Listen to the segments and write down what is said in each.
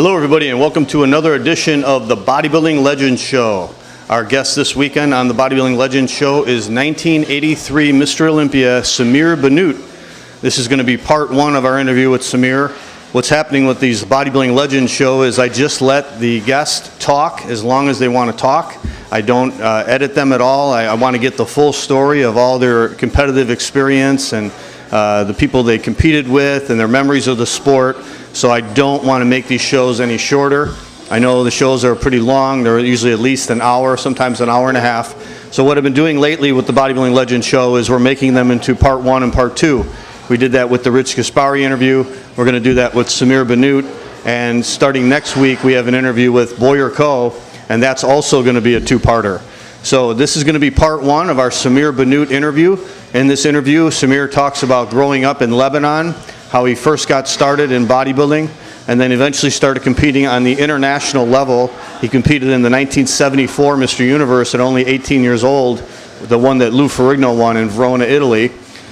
Hello everybody and welcome to another edition of the Bodybuilding Legends Show. Our guest this weekend on the Bodybuilding Legends Show is 1983 Mr. Olympia Samir Bannout. This is going to be part one of our interview with Samir. What's happening with these Bodybuilding Legends Show is I just let the guest talk as long as they want to talk. I don't edit them at all. I want to get the full story of all their competitive experience and the people they competed with and their memories of the sport. So I don't want to make these shows any shorter. I know the shows are pretty long. They're usually at least an hour, sometimes an hour and a half. So what I've been doing lately with the Bodybuilding Legends Show is we're making them into part one and part two. We did that with the Rich Gaspari interview. We're going to do that with Samir Bannout. And starting next week, we have an interview with Boyer Coe, and that's also going to be a two-parter. So this is going to be part one of our Samir Bannout interview. In this interview, Samir talks about growing up in Lebanon, how he first got started in bodybuilding, and then eventually started competing on the international level. He competed in the 1974 Mr. Universe at only 18 years old, the one that Lou Ferrigno won in Verona, Italy.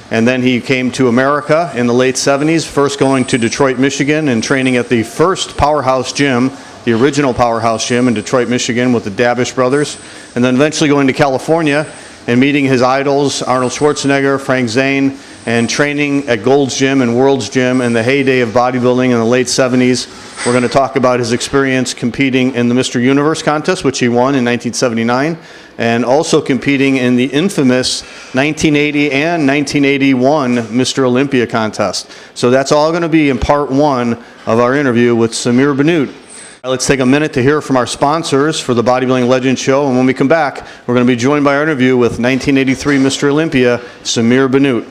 And then he came to America in the late 70s, first going to Detroit, Michigan, and training at the first powerhouse gym, the original powerhouse gym in Detroit, Michigan with the Davish brothers, and then eventually going to California and meeting his idols, Arnold Schwarzenegger, Frank Zane, and training at Gold's Gym and World's Gym in the heyday of bodybuilding in the late 70s. We're going to talk about his experience competing in the Mr. Universe contest, which he won in 1979, and also competing in the infamous 1980 and 1981 Mr. Olympia contest. So that's all going to be in part one of our interview with Samir Bannout. Let's take a minute to hear from our sponsors for the Bodybuilding Legends Show, and when we come back, we're going to be joined by our interview with 1983 Mr. Olympia, Samir Bannout.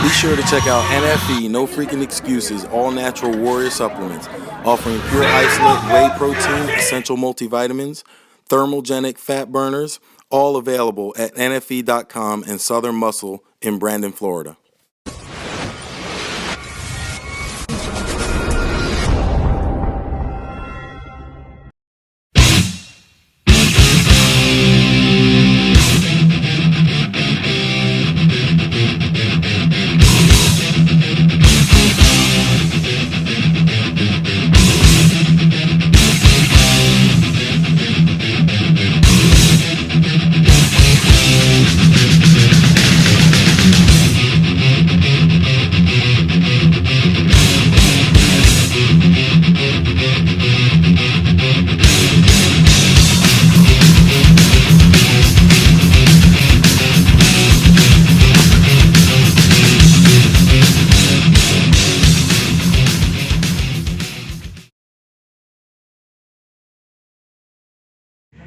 Be sure to check out NFE, No Freaking Excuses, All Natural Warrior Supplements, offering pure isolate, whey protein, essential multivitamins, thermogenic fat burners, all available at NFE.com and Southern Muscle in Brandon, Florida.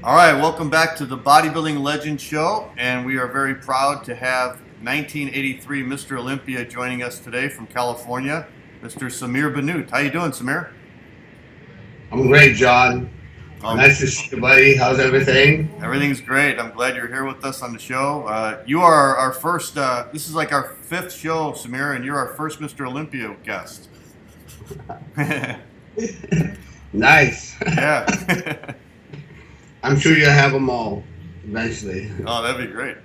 All right, welcome back to the Bodybuilding Legends Show, and we are very proud to have 1983 Mr. Olympia joining us today from California, Mr. Samir Bannout. How you doing, Samir? I'm great, John. Nice to see you, buddy. How's everything? Everything's great. I'm glad you're here with us on the show. You are our first, this is like our fifth show, Samir, and you're our first Mr. Olympia guest. Nice. Yeah. I'm sure you'll have them all eventually. Oh, that'd be great.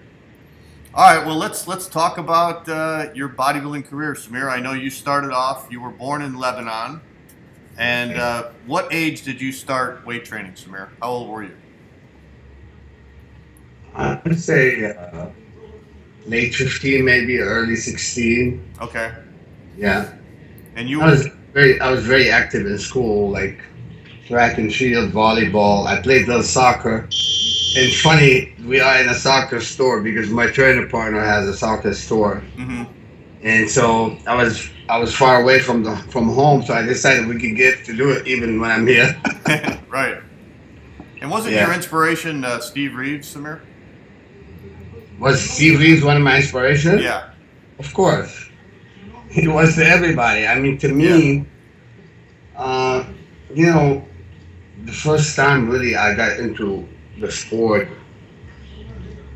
All right, well, let's talk about your bodybuilding career, Samir. I know you started off, you were born in Lebanon. And what age did you start weight training, Samir? How old were you? I would say late 15, maybe early 16. Okay. Yeah. And you I was very active in school, like track and field, volleyball. I played a little soccer. It's funny, we are in a soccer store because my trainer partner has a soccer store. Mm-hmm. And so I was far away from home, so I decided we could get to do it even when I'm here. Right. And wasn't your inspiration Steve Reeves, Samir? Was Steve Reeves one of my inspirations? Yeah. Of course. He was to everybody. I mean, to me, you know, the first time really I got into the sport,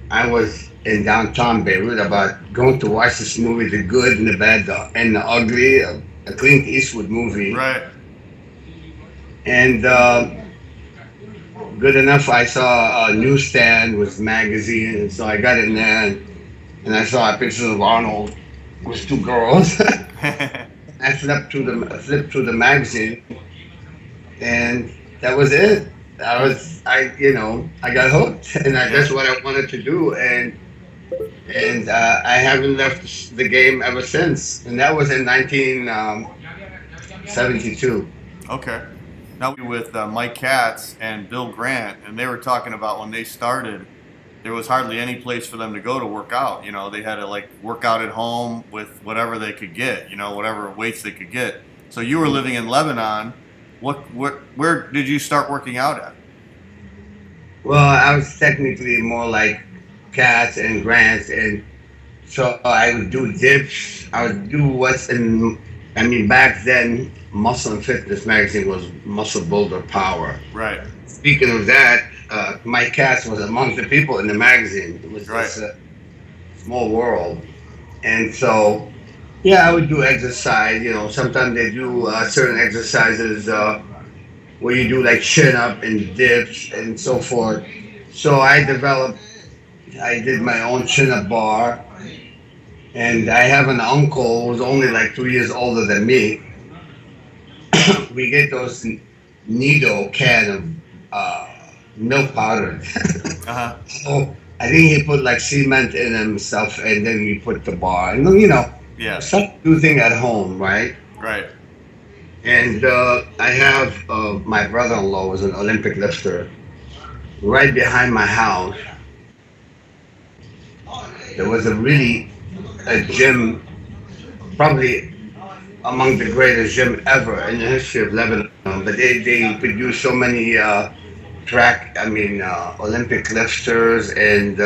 I was in downtown Beirut about going to watch this movie, The Good and the Bad and the Ugly, a Clint Eastwood movie. Right. And good enough, I saw a newsstand with magazine, and so I got in there and I saw a picture of Arnold with two girls. I flipped through the magazine, and that was it. I got hooked, and Yeah. that's what I wanted to do, and I haven't left the game ever since. And that was in 1972. Okay. Now with Mike Katz and Bill Grant, and they were talking about when they started, there was hardly any place for them to go to work out. You know, they had to like work out at home with whatever they could get. You know, whatever weights they could get. So you were living in Lebanon. Where did you start working out at? Well, I was technically more like Cats and Grants, and so I would do dips. I would do what's in. I mean, back then, Muscle and Fitness magazine was Muscle Builder Power. Right. Speaking of that, Mike Cass was among the people in the magazine. It was Right. just a small world, and so yeah, I would do exercise. You know, sometimes they do certain exercises where you do like chin up and dips and so forth. So I did my own chin up bar, and I have an uncle who's only like 2 years older than me. We get those Nido can of milk powder. Uh huh. So I think he put like cement in himself, and then we put the bar. And you know, Yeah. some do thing at home, right? Right. And I have my brother-in-law was an Olympic lifter. Right behind my house, there was a gym, probably among the greatest gym ever in the history of Lebanon. But they produce so many Olympic lifters and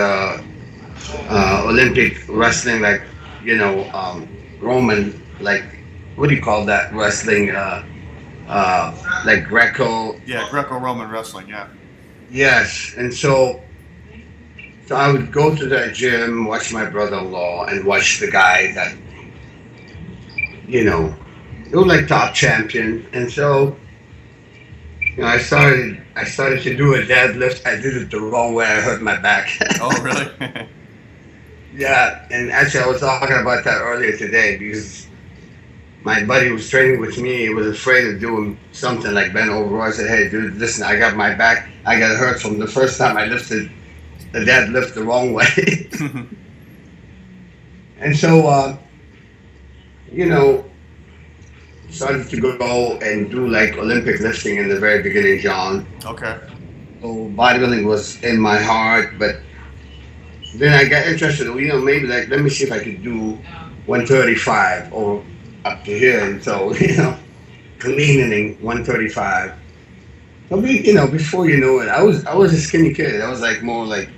Olympic wrestling, like Roman, like what do you call that wrestling? Like Greco. Yeah. Greco-Roman wrestling. Yeah. Yes, and so I would go to that gym, watch my brother-in-law, and watch the guy that they were like top champion. And so I started to do a deadlift. I did it the wrong way. I hurt my back. Oh, really? Yeah, and actually I was talking about that earlier today because my buddy who was training with me was afraid of doing something like bend over. I said, "Hey, dude, listen, I got my back. I got hurt from the first time I lifted the deadlift the wrong way." And so, started to go and do like Olympic lifting in the very beginning, John. Okay. So bodybuilding was in my heart, but then I got interested. Maybe like let me see if I could do 135 or up to here. And so, cleaning 135. So before you know it, I was a skinny kid. I was like more like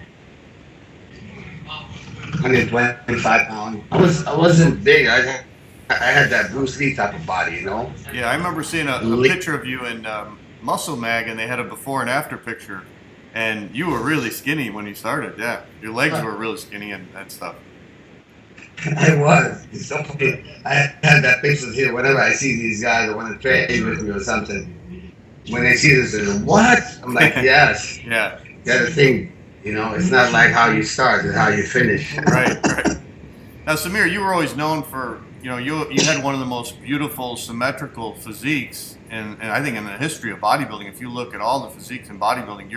125 pounds. I wasn't big. I had that Bruce Lee type of body, Yeah, I remember seeing a picture of you in Muscle Mag, and they had a before and after picture, and you were really skinny when you started. Yeah, your legs were really skinny and stuff. I was. It's so funny. I had that picture here. Whenever I see these guys that want to train with me or something, when they see this, they're like, "What?" I'm like, "Yes." Yeah. You got to think. It's not like how you start; it's how you finish. Right. Now, Samir, you were always known for, you had one of the most beautiful symmetrical physiques, and I think in the history of bodybuilding. If you look at all the physiques in bodybuilding,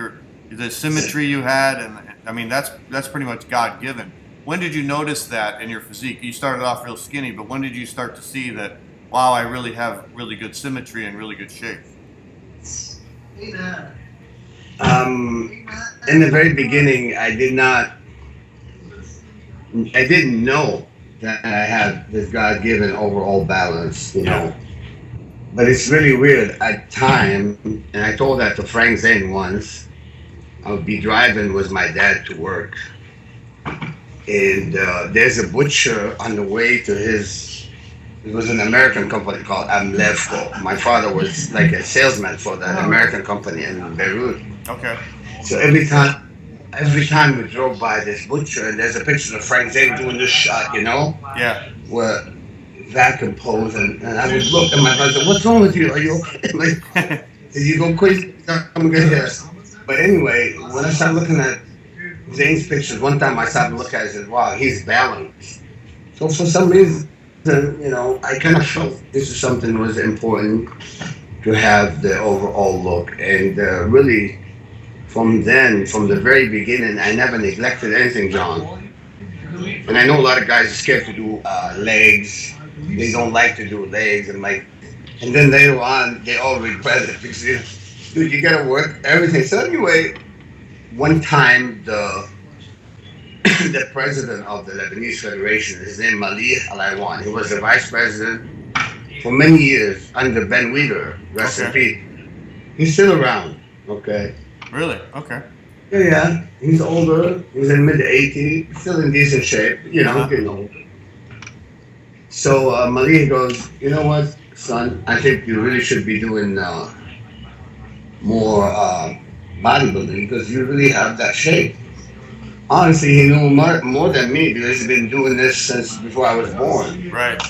the symmetry you had, and I mean that's pretty much God given. When did you notice that in your physique? You started off real skinny, but when did you start to see that, wow, I really have really good symmetry and really good shape? In the very beginning, I didn't know that I had this God-given overall balance, But it's really weird. At time, and I told that to Frank Zane once, I would be driving with my dad to work. And there's a butcher on the way to it was an American company called Amlevco. My father was like a salesman for that American company in Beirut. Okay. So every time we drove by this butcher, and there's a picture of Frank Zane doing this shot, Yeah. where vacuum pose, and I would look at my brother, "What's wrong with you? Are you okay?" Like, did you go crazy? I'm good here. But anyway, when I started looking at Zane's pictures, one time I started looking at it and said, "Wow, he's balanced." So for some reason, I kind of felt this is something that was important. to have the overall look. And really, from the very beginning, I never neglected anything, John. And I know a lot of guys are scared to do legs. They don't like to do legs, and then later on, they all regret it because, dude, you gotta work everything. So anyway, one time the president of the Lebanese Federation, his name Malih Alaiwan, he was the vice president for many years under Ben Weider, rest in peace. He's still around, okay? Really? Okay. Yeah. He's older. He's in mid-80s, still in decent shape, getting older. So Malih goes, you know what, son, I think you really should be doing more bodybuilding because you really have that shape. Honestly, he knew more than me because he's been doing this since before I was born. Right.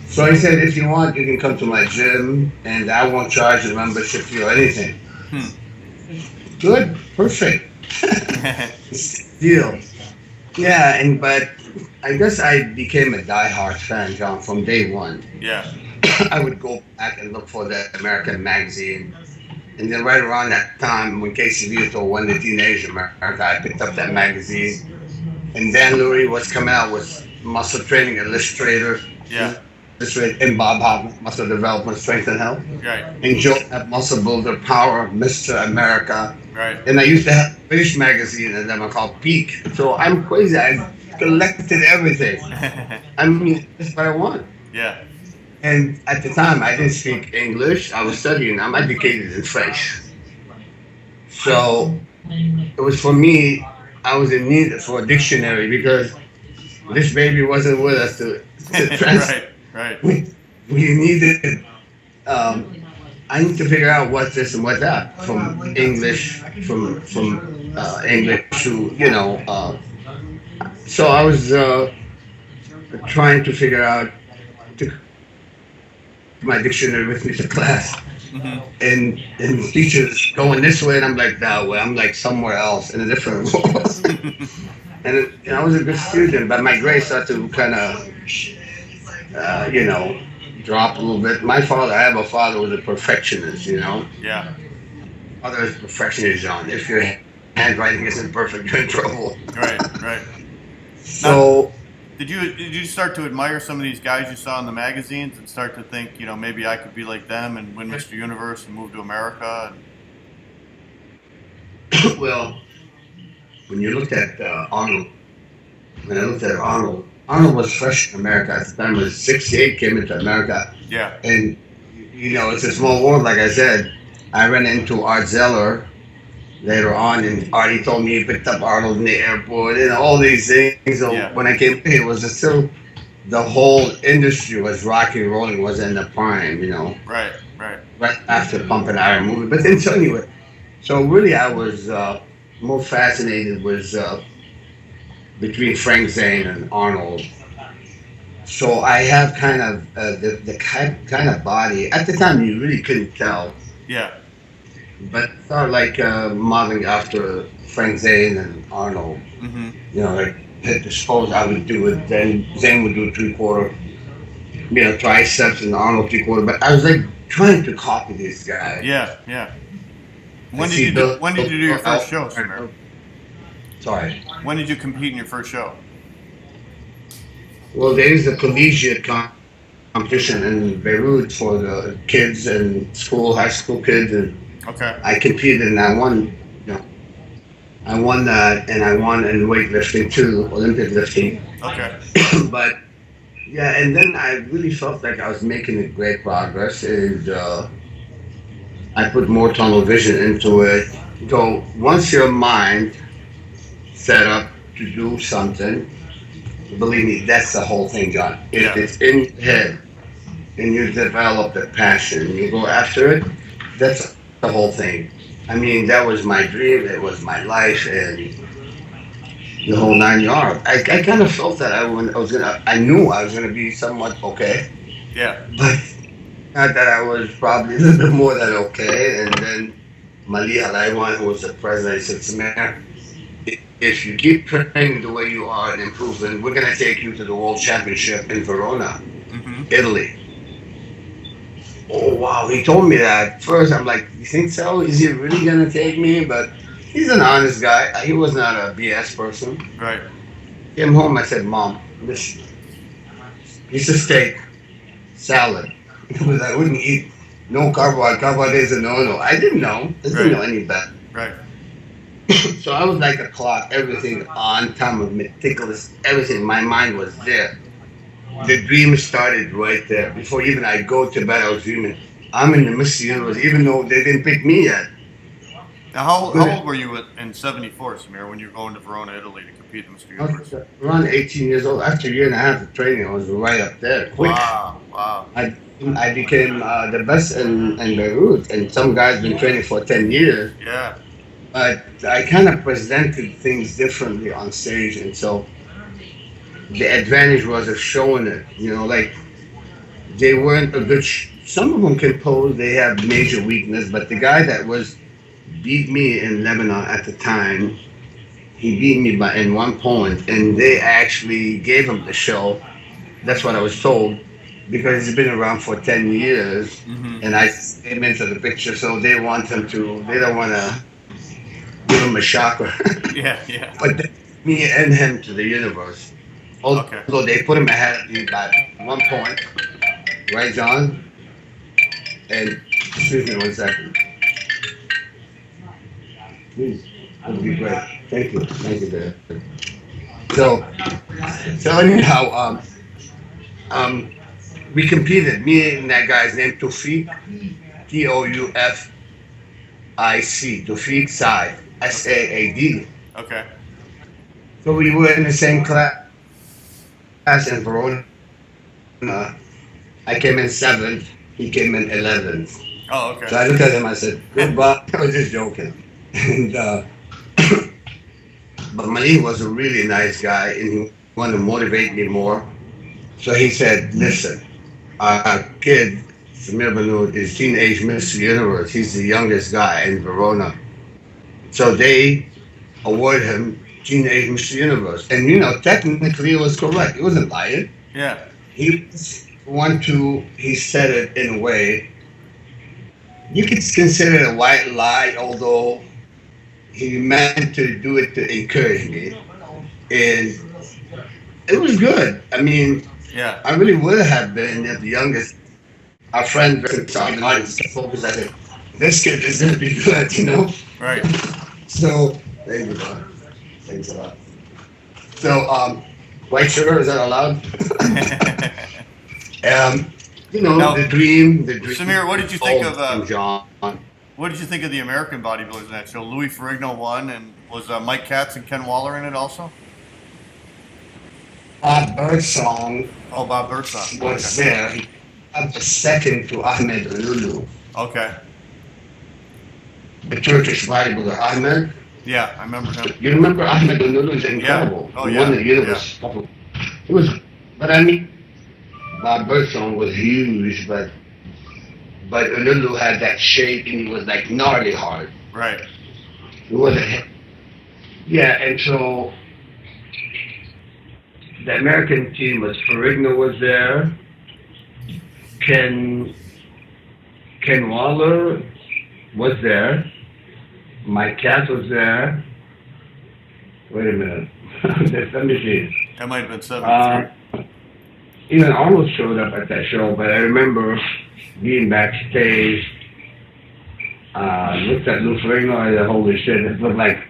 So he said, if you want, you can come to my gym and I won't charge a membership fee or anything. Good, perfect. Deal. Yeah, but I guess I became a diehard fan, John, from day one. Yeah. I would go back and look for the American magazine. And then right around that time, when Casey Vieto won the Teenage America, I picked up that magazine. And Dan Lurie was coming out with Muscle Training Illustrator. Yeah. And Bob Hoffman, Muscle Development, Strength and Health. Right. And Joe at Muscle Builder, Power, Mr. America. Right. And I used to have a British magazine and then called Peak. So I'm crazy. I collected everything. I mean, that's what I want. Yeah. And at the time, I didn't speak English. I was studying. I'm educated in French. So it was for me, I was in need for a dictionary because this baby wasn't with us to translate. Right. We needed, I need to figure out what's this and what's that from English, from English to, so I was trying to figure out my dictionary with me to class. And teachers going this way and I'm like that way. I'm like somewhere else in a different world. And I was a good student, but my grades started to kind of, drop a little bit. I have a father who was a perfectionist, Yeah. Father is a perfectionist, John. If your handwriting isn't perfect, you're in trouble. Right. So, Did you start to admire some of these guys you saw in the magazines and start to think, maybe I could be like them and win Mr. Universe and move to America? well, when you looked at Arnold, Arnold was fresh in America at the time. He was 68, came into America. Yeah. And, it's a small world, like I said. I ran into Art Zeller later on, and Artie told me he picked up Arnold in the airport and all these things. So when I came here, it was still, the whole industry was rock and rolling, was in the prime, Right. Right after Pump and Iron movie. But then, so anyway, so really I was more fascinated with between Frank Zane and Arnold. So I have kind of the kind of body. At the time, you really couldn't tell. Yeah. But sort of like modeling after Frank Zane and Arnold. Like hit the pose I would do it. Then Zane would do 3/4, triceps, and Arnold 3/4. But I was like trying to copy these guys. Yeah. When did you do your first show, Samir? Sorry. When did you compete in your first show? Well, there is a collegiate competition in Beirut for the kids and high school kids, and Okay. I competed and I won. I won that, and I won in weightlifting too, Olympic lifting. Okay. But yeah, and then I really felt like I was making a great progress, and I put more tunnel vision into it. So once your mind set up to do something, believe me, that's the whole thing, John. If it's in your head and you develop the passion, you go after it, that's the whole thing. I mean, that was my dream, it was my life, and the whole 9 yards. I kind of felt that I knew I was gonna be somewhat okay. Yeah. But not that I was probably a little bit more than okay. And then Malih Alaiwan, who was the president, said, Samir, if you keep training the way you are and improving, we're going to take you to the World Championship in Verona, Italy. Oh, wow, he told me that. First, I'm like, you think so? Is he really gonna take me? But he's an honest guy. He was not a BS person. Right. Came home, I said, Mom, listen, piece of steak, salad. Because I wouldn't eat no carbohydrate. Carbohydrate is a no-no. I didn't know. I didn't know any better. Right. So I was like a clock, everything on time of meticulous, everything. My mind was there. The dream started right there. Before even I go to bed, I was dreaming. I'm in the Mr. Universe, even though they didn't pick me yet. Now, how old were you in '74, Samir, when you were going to Verona, Italy to compete in Mr. I Universe? was around 18 years old. After a year and a half of training, I was right up there, quick. Wow. I became the best in Beirut, and some guys been training for 10 years. Yeah. But I kind of presented things differently on stage, and so the advantage was of showing it. Like they weren't a good. Some of them can pose; they have major weakness. But the guy that beat me in Lebanon at the time, he beat me in 1 point, and they actually gave him the show. That's what I was told, because he's been around for 10 years, and I came into the picture, so they want him to. They don't want to give him a shocker. Yeah. But they, me and him to the universe. Although they put him ahead of me by 1 point. Right, John? And, excuse me 1 second. Please, that would be great. Thank you, there. So anyhow, we competed. Me and that guy's name Tawfiq, Toufic, Tawfiq Saad, Saad. Okay. So we were in the same class in Verona. I came in 7th, he came in 11th. Oh, okay. So I looked at him, I said, goodbye. I was just joking. And, but Malik was a really nice guy, and he wanted to motivate me more. So he said, listen, our kid, Samir Bannout, is teenage Mr. Universe. He's the youngest guy in Verona. So they award him teenage Mr. Universe. And, technically it was correct. He wasn't lying. Yeah. He said it in a way, you could consider it a white lie, although he meant to do it to encourage me. And it was good. I mean, yeah, I really would have been the youngest. Our friend focused on it. This kid is going to be good, Right. So, there you go. Thanks a lot. So, white sugar, is that allowed? Now, the dream. Samir, what did you think of John? What did you think of the American bodybuilders in that show? Louis Ferrigno won, and was Mike Katz and Ken Waller in it also? Bob Birdsong. Oh, Bob Birdsong was there. He got the second to Ahmed Lulu. Okay. The Turkish bodybuilder Ahmed. Yeah, I remember him. You remember Ahmed Lulu is incredible. Yeah. Oh, he won the universe. Yeah. It was, but I mean, Bob Birdsong was huge, but Lulu had that shape, and he was like gnarly hard. Right. It wasn't. Yeah, and so the American team was Ferrigno was there, Ken Waller was there, Mike Katz was there. Wait a minute. Let me see. That might have been 73. Even Arnold showed up at that show, but I remember being backstage. Looked at Lou Ferrigno and said, holy shit, it looked like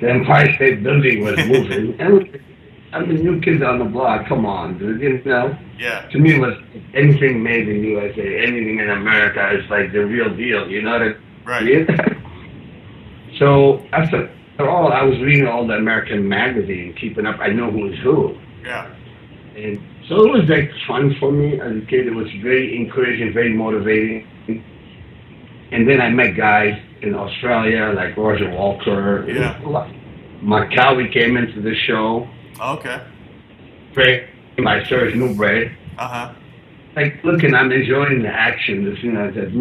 the Empire State Building was moving. And new kids on the block, come on, dude, Yeah. To me, it was anything made in USA, anything in America is like the real deal, you know what I mean? Right. So after all, I was reading all the American magazine, keeping up. I know who was who. Yeah. And so it was like fun for me as a kid. It was very encouraging, very motivating. And then I met guys in Australia like Roger Walker. Yeah. Macaulay came into the show. Okay. My Serge Newbray. Uh-huh. Like, looking, I'm enjoying the action. I said,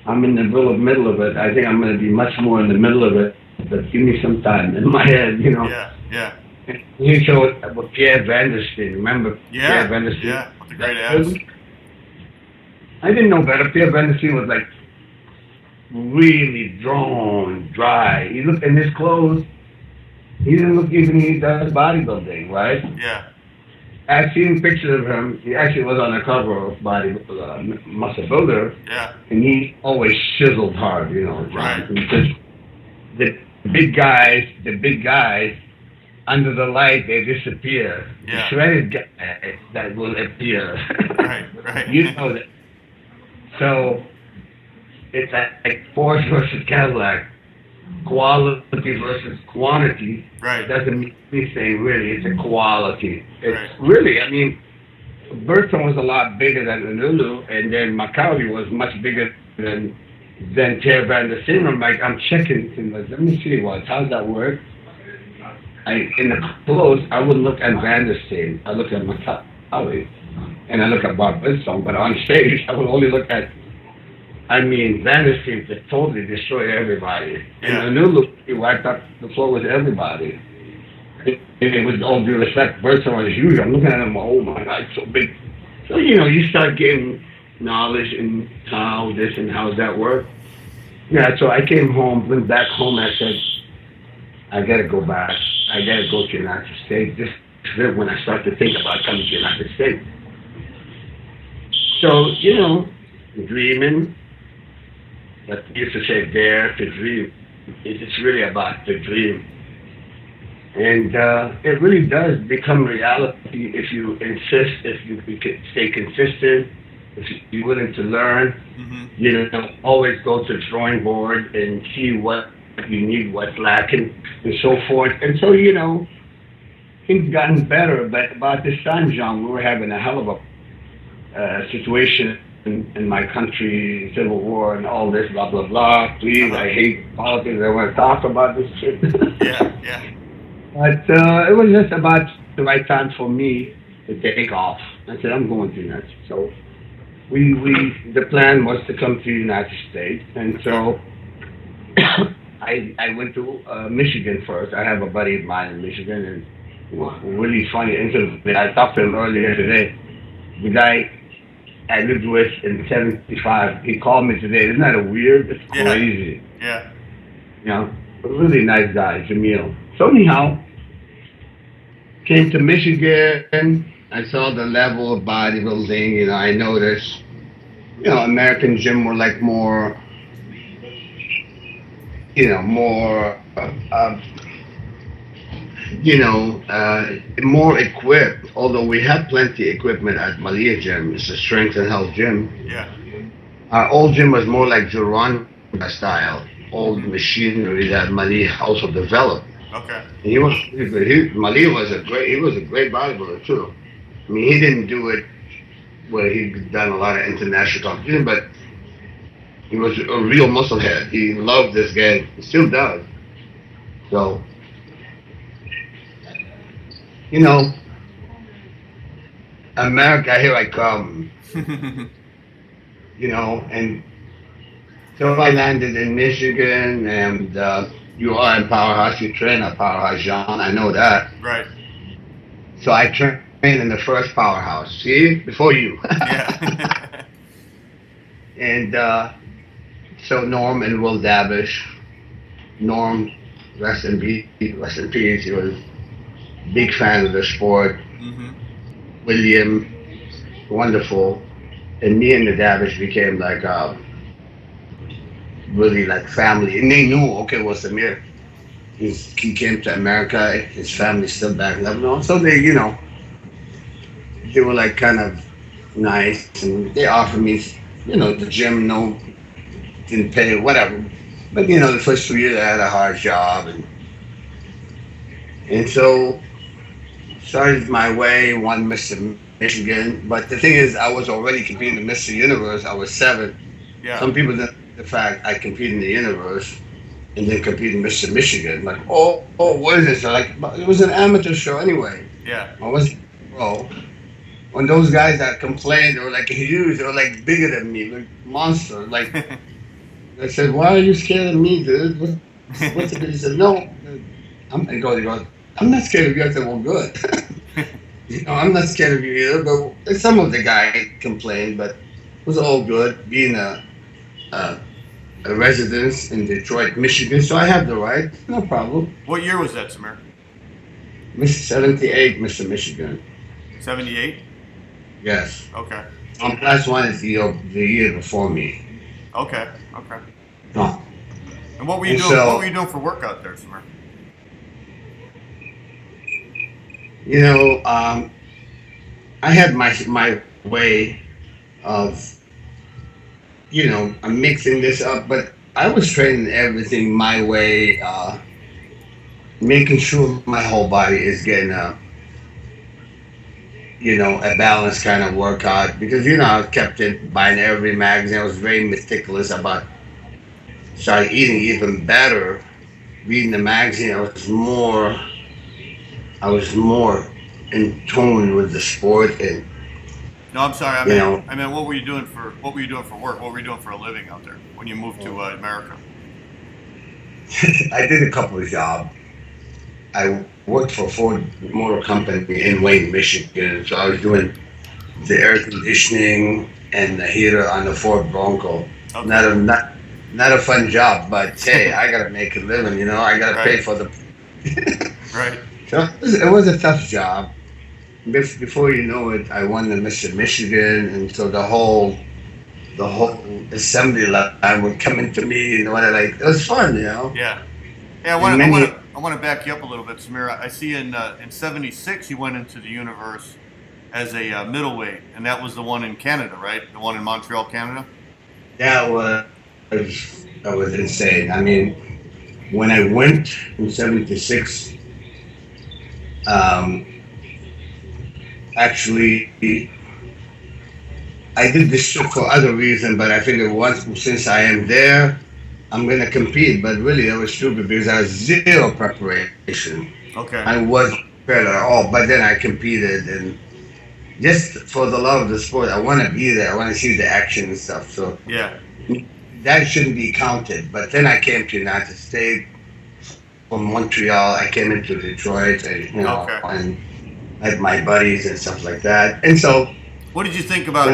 I'm in the middle of it. I think I'm going to be much more in the middle of it. But give me some time in my head, Yeah. And he showed with Pierre Vandersteen. Remember Pierre Vandersteen? Yeah, with the great abs. I didn't know better. Pierre Bendicine was like really drawn, dry. He looked in his clothes. He didn't look even he does bodybuilding, right? Yeah. I've seen pictures of him. He actually was on the cover of Muscle Builder, Yeah. and he always chiseled hard, Right. because the big guys, under the light, they disappear. Yeah. The shredded guys that will appear. Right. You know that. So it's like Ford versus Cadillac, quality versus quantity. Right. Doesn't mean anything really. It's a quality. It's Right. really. I mean, Burton was a lot bigger than Honolulu, and then Macaulay was much bigger than Pierre Van der Seen. I'm checking. Let me see how's that work? In the clothes, I would look at Van der Steen. I look at Macaulay, and I look at Bob Bridgestone. But on stage, I would only look at. Van der Steen to totally destroy everybody. Yeah. And Honolulu, he wiped up the floor with everybody. And with all due respect, Bridgestone was huge. I'm looking at him, oh my God, so big. So, you start getting knowledge in how this and how that works. Yeah, so I came home, went back home, and I said, I got to go back. I got to go to the United States. This is when I started to think about coming to the United States. So, dreaming, but I used to say dare to dream. It's really about the dream. And it really does become reality if you insist, if you can stay consistent, if you're willing to learn, always go to the drawing board and see what you need, what's lacking, and so forth. And so, things gotten better. But about this time, John, we were having a hell of a situation in my country, civil war and all this, blah, blah, blah. Please, I hate politics. I want to talk about this shit. Yeah. But it was just about the right time for me to take off. I said, I'm going to the United States. So the plan was to come to the United States. And so I went to Michigan first. I have a buddy of mine in Michigan, and really funny incident. I talked to him earlier today. The guy I lived with in 75, he called me today. Isn't that weird? It's crazy. Yeah. A really nice guy, Jamil. So anyhow, came to Michigan. I saw the level of bodybuilding. I noticed, American gym were like more, more equipped. Although we have plenty equipment at Malia Gym, it's a strength and health gym. Yeah. Our old gym was more like Duran style, old machinery that Malia also developed. Okay. And he was pretty good. Malia was a great bodybuilder too. I mean, he didn't do it where he'd done a lot of international competition, but he was a real musclehead. He loved this game. He still does. So, America, here I come. And so I landed in Michigan, and you are in Powerhouse. You train at Powerhouse, John. I know that. Right. So I trained in the first Powerhouse. See, before you. Yeah. And so Norm and Will Davish. Norm, rest in peace. He was a big fan of the sport. William, wonderful. And me and the Davish became like really like family. And they knew, okay, well, Samir, he came to America. His family's still back in Lebanon. So they, they were like kind of nice. And they offered me, the gym, didn't pay, whatever. But, the first 2 years I had a hard job. And so started my way, won Mr. Michigan. But the thing is, I was already competing in Mr. Universe. I was 7. Yeah. Some people didn't know the fact I competed in the universe and then competed in Mr. Michigan. Like, oh, what is this? Like, it was an amateur show anyway. Yeah. I wasn't pro. When those guys that complained, they were like huge, they were like bigger than me, like monster. Like, I said, why are you scared of me, dude? What's it? He said, no. He goes, I'm not scared of you. I said, well, good. I'm not scared of you either. But some of the guys complained, but was all good. Being a resident in Detroit, Michigan, so I have the right. No problem. What year was that, Samir? Mr. 78, Mr. Michigan. 78? Yes. Okay. Last one is the year before me. Okay. No. And what were you doing? So, what were you doing for work out there, Samir? you know, I had my way of, I'm mixing this up, but I was training everything my way, making sure my whole body is getting a balanced kind of workout because, I kept it buying every magazine. I was very meticulous about started eating even better, reading the magazine. I was more in tune with the sport and, No, I'm sorry. I mean, what were you doing for work? What were you doing for a living out there when you moved to America? I did a couple of jobs. I worked for Ford Motor Company in Wayne, Michigan. So I was doing the air conditioning and the heater on the Ford Bronco. Okay. Not a fun job, but hey, I gotta make a living. I gotta pay for the. Right. So it was a tough job. Before you know it, I won the Mr. Michigan, and so the whole assembly line would come into me, it was fun, Yeah. I want to back you up a little bit, Samir. I see in '76 you went into the universe as a middleweight, and that was the one in Canada, right? The one in Montreal, Canada. That was insane. I mean, when I went in '76, actually, I did this show for other reason, but I figured since I am there, I'm going to compete. But really, I was stupid because I was zero preparation. Okay. I wasn't prepared at all. But then I competed, and just for the love of the sport, I want to be there. I want to see the action and stuff. So yeah, that shouldn't be counted. But then I came to United States from Montreal. I came into Detroit, and and met my buddies and stuff like that. And so, what did you think about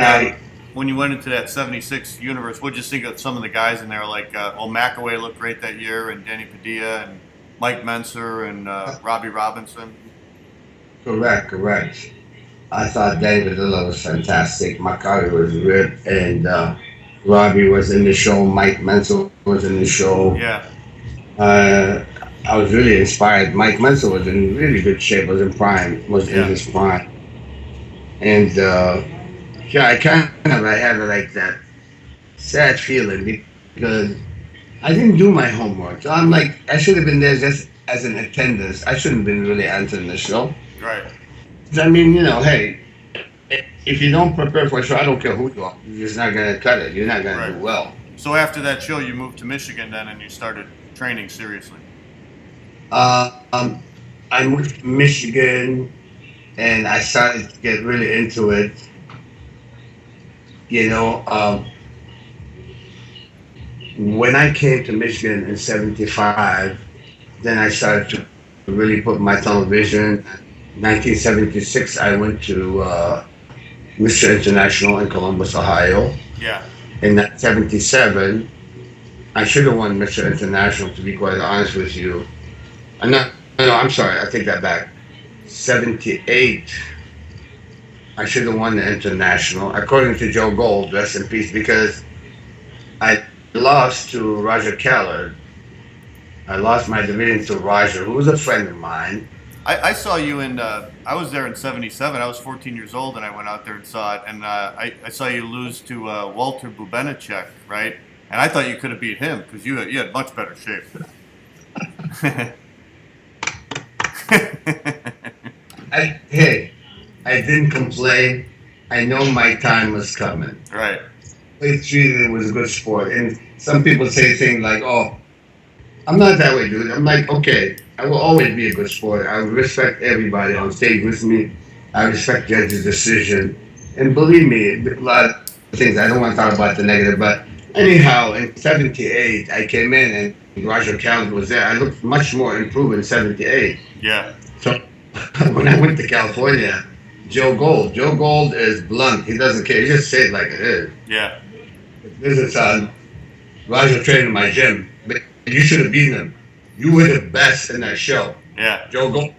when you went into that '76 universe? What did you think of some of the guys in there? Like, McAway looked great that year, and Danny Padilla, and Mike Menser, and Robbie Robinson. Correct. I thought David Padilla was fantastic. McAway was ripped, and Robbie was in the show. Mike Menser was in the show. Yeah. I was really inspired. Mike Menser was in really good shape. Was in his prime, and I had like that sad feeling because I didn't do my homework. So I'm like, I should have been there just as an attendance. I shouldn't have been really answering the show. Right. I mean, hey, if you don't prepare for a show, I don't care who you are. You're just not gonna cut it. You're not gonna do well. So after that show, you moved to Michigan then, and you started training seriously. I moved to Michigan, and I started to get really into it. When I came to Michigan in '75, then I started to really put my television. 1976, I went to Mr. International in Columbus, Ohio. Yeah. In '77, I should have won Mr. International, to be quite honest with you. I'm sorry, I take that back. '78, I should have won the International, according to Joe Gold, rest in peace, because I lost to Roger Keller. I lost my division to Roger, who was a friend of mine. I saw you I was there in '77. I was 14 years old, and I went out there and saw it. And I saw you lose to Walter Bubenacek, right? And I thought you could have beat him because you had much better shape. I didn't complain. I know my time was coming. Right. It was a good sport. And some people say things like, oh, I'm not that way, dude. I'm like, okay, I will always be a good sport. I respect everybody on stage with me. I respect judges' decision. And believe me, a lot of things, I don't want to talk about the negative, but anyhow, in '78, I came in and Roger Keller was there. I looked much more improved in '78. Yeah. So when I went to California, Joe Gold. Joe Gold is blunt. He doesn't care. He just say it like it is. Yeah. This is Roger trained in my gym, but you should have beaten him. You were the best in that show. Yeah. Joe Gold.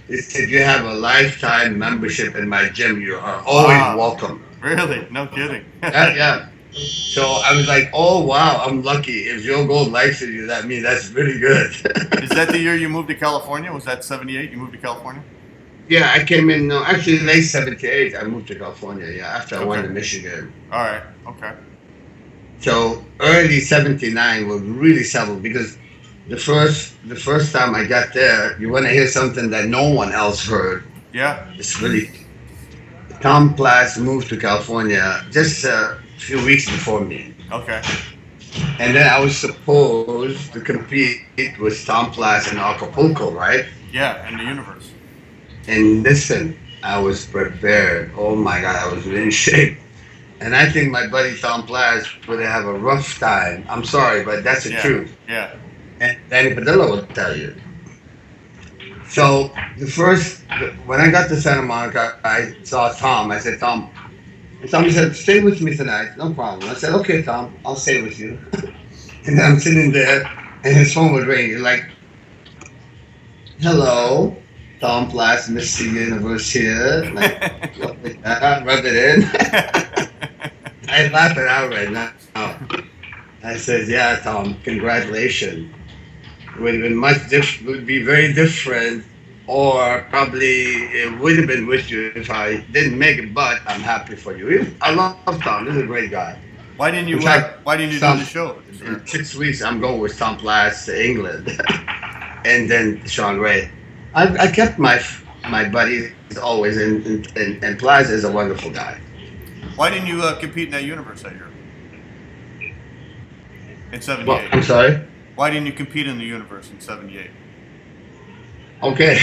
He said, you have a lifetime membership in my gym. You are always welcome. Really? No kidding. Yeah. So I was like, oh, wow, I'm lucky. If Joe Gold likes it, that means that's really good. Is that the year you moved to California? Was that 78? You moved to California? Yeah, I came in, no, actually late 78, I moved to California, after I went to Michigan. All right. Okay. So early 79 was really settled because the first time I got there, you want to hear something that no one else heard. Yeah. It's really, Tom Platz moved to California just a few weeks before me. Okay. And then I was supposed to compete with Tom Platz in Acapulco, right? Yeah, in the universe. And listen, I was prepared. Oh my God, I was in shape. And I think my buddy Tom Platz would have a rough time. I'm sorry, but that's the truth. Yeah. And Danny Padilla will tell you. So when I got to Santa Monica, I saw Tom. I said, Tom, and Tom said, stay with me tonight. No problem. I said, okay, Tom, I'll stay with you. And then I'm sitting there, and his phone would ring. He's like, hello, Tom Platz, Mr. Universe here. Like, rub it in. I laugh it out right now. I said, yeah, Tom, congratulations. Would be very different, or probably it would have been with you if I didn't make it, but I'm happy for you. I love Tom. He's a great guy. Why didn't you do the show? In 6 weeks, I'm going with Tom Platz to England. And then Sean Ray. I kept my buddies always, and Platz is a wonderful guy. Why didn't you compete in that universe that year? In 78. Well, I'm sorry? Why didn't you compete in the universe in 78? Okay,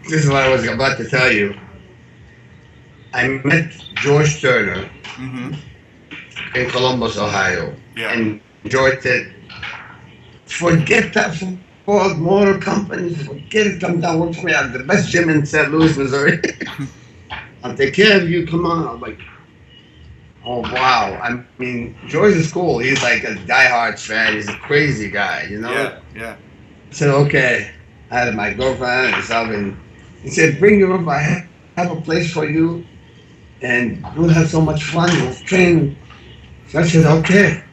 this is what I was about to tell you. I met George Turner in Columbus, Ohio. Yeah. And George said, forget that Ford Motor Company, forget it, come down, work for me. I have the best gym in St. Louis, Missouri. I'll take care of you, come on. I'm like, oh, wow. I mean, George is cool. He's like a diehard fan. He's a crazy guy, you know? Yeah. I said, okay. I had my girlfriend and stuff, and he said, bring her up. I have a place for you, and we'll have so much fun. We'll train. So I said, okay.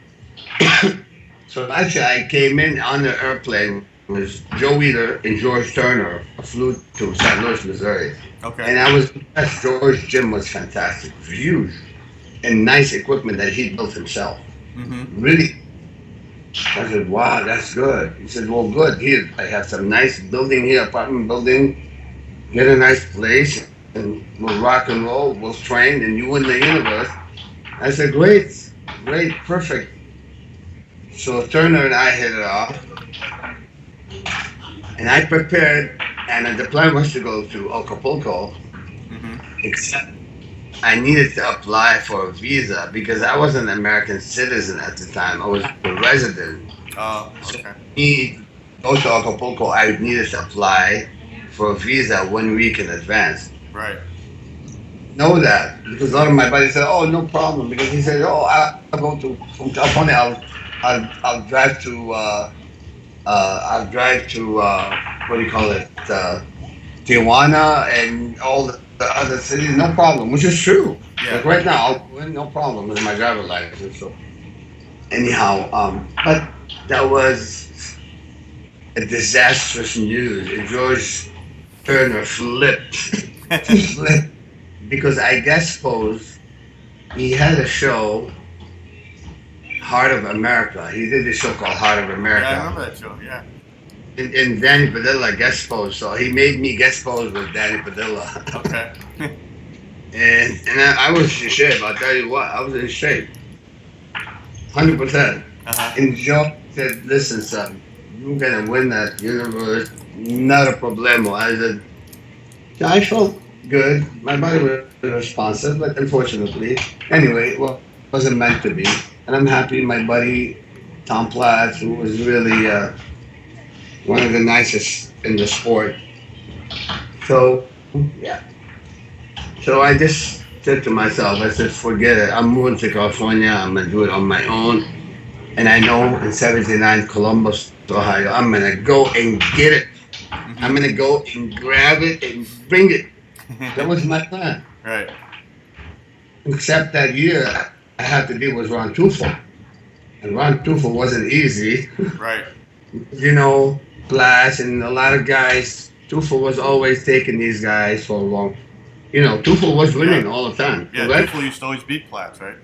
So actually, I came in on the airplane with Joe Weider and George Turner, flew to St. Louis, Missouri. Okay. And I was impressed. George's gym was fantastic. It was huge. And nice equipment that he built himself. Really. I said, wow, that's good. He said, well, good. Here, I have some nice building here, apartment building. Get a nice place, and we'll rock and roll. We'll train, and you win the universe. I said, great, perfect. So Turner and I hit it off. And I prepared, and the plan was to go to Acapulco, except I needed to apply for a visa because I was an American citizen at the time. I was a resident. Oh, okay. So me go to Acapulco, I needed to apply for a visa 1 week in advance. Right. Know that because a lot of my buddies said, "Oh, no problem," because he said, "Oh, I'll go from California. I'll drive to what do you call it, Tijuana and all the other cities, no problem," which is true. Yeah. Like right now, I'll go in, no problem with my driver's license. So anyhow, but that was a disastrous news. And George Turner flipped, because I guess he had a show, Heart of America. He did a show called Heart of America. Yeah, I remember that show. Yeah. And Danny Padilla guest posed, so he made me guest pose with Danny Padilla. Okay. and I was in shape. I'll tell you what, I was in shape, 100%. And Joe said, "Listen, son, you're gonna win that universe. Not a problemo." I said, I felt good. My body was responsive, but unfortunately, anyway, well, it wasn't meant to be. And I'm happy. My buddy Tom Platz, who was really one of the nicest in the sport. So, yeah. So I just said to myself, I said, forget it. I'm moving to California. I'm gonna do it on my own. And I know in '79 Columbus, Ohio, I'm gonna go and get it. I'm gonna go and grab it and bring it. That was my plan. Right. Except that year, I had to deal with Ron Tufel. And Ron Tufel wasn't easy. Right. You know, Flash and a lot of guys. Tufel was always taking these guys for a long. You know, Tufel was winning all the time. Yeah, correct? Tufel used to always beat Platts, right?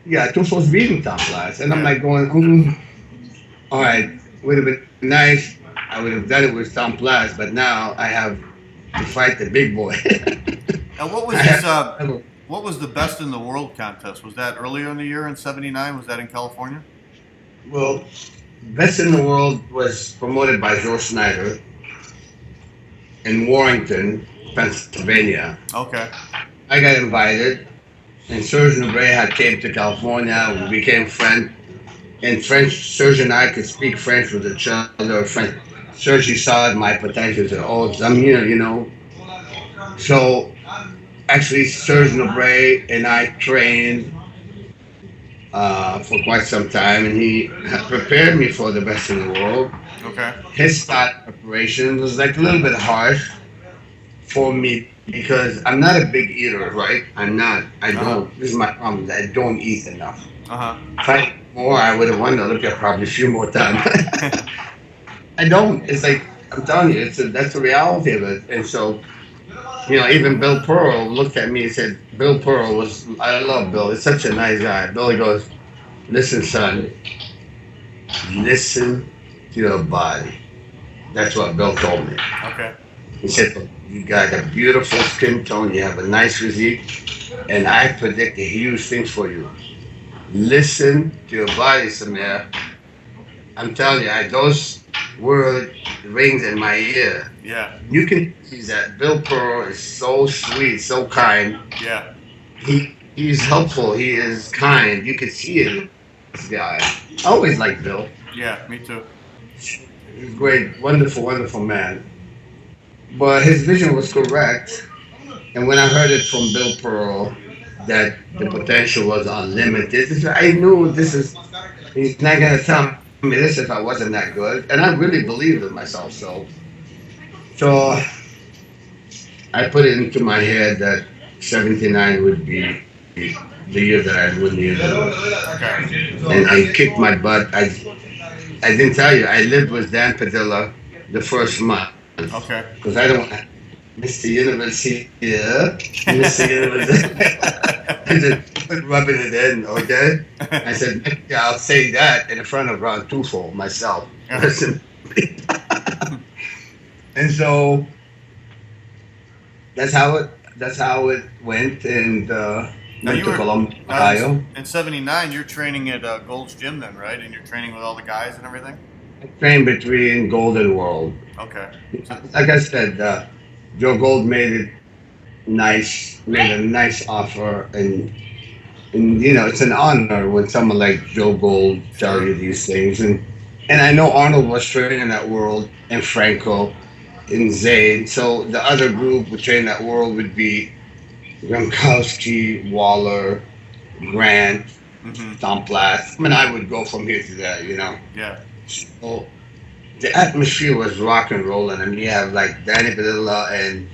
Yeah, Tufel's beating Tom Flash. And I'm like going, all right, would have been nice. I would have done it with Tom Flash, but now I have to fight the big boy. And what was his, what was the best in the world contest? Was that earlier in the year in '79? Was that in California? Well, Best in the World was promoted by Joe Snyder in Warrington, Pennsylvania. Okay. I got invited, and Serge Nubret had came to California. We became friends. In French, Serge and I could speak French with each other. Serge saw my potential. Said, "Oh, I'm here," you know. So, actually, Serge Nubret and I trained for quite some time, and he had prepared me for the Best in the World. Okay. His start preparation was like a little bit harsh for me because I'm not a big eater, right? I'm not. I don't. This is my problem. I don't eat enough. If I ate more, I would have won the Olympia probably a few more times. I don't. It's like I'm telling you, that's the reality of it. And so, you know, even Bill Pearl looked at me and said, Bill Pearl was. I love Bill. He's such a nice guy. Billy goes, "Listen, son. Listen to your body." That's what Bill told me. Okay. He said, "You got a beautiful skin tone. You have a nice physique, and I predict a huge things for you. Listen to your body, Samir." I'm telling you, those words rings in my ear. Yeah. You can see that Bill Pearl is so sweet, so kind. Yeah. He's helpful. He is kind. You can see it. This guy. I always liked Bill. Yeah, me too. He's great, wonderful, wonderful man. But his vision was correct. And when I heard it from Bill Pearl that the potential was unlimited, I knew he's not going to tell me this if I wasn't that good. And I really believed in myself. So I put it into my head that '79 would be the year that I win the Olympics. And I kicked my butt. I didn't tell you, I lived with Dan Padilla the first month. Okay. Because I don't, Mr. University, yeah, Mr. University. I just rubbing it in, okay? I said, yeah, I'll say that in front of Ron Tufel, myself. And so that's how it went, and went to Columbus, Ohio. In '79, you're training at Gold's Gym then, right? And you're training with all the guys and everything? I trained between Gold and World. Okay. Like I said, Joe Gold made a nice offer, and you know, it's an honor when someone like Joe Gold tells you these things. And I know Arnold was training at World, and Franco, and Zayn. So the other group would train at World would be Gronkowski, Waller, Grant, Tom Platz. I mean, I would go from here to there, you know. Yeah. So the atmosphere was rock and rolling. I mean, you have like Danny Padilla and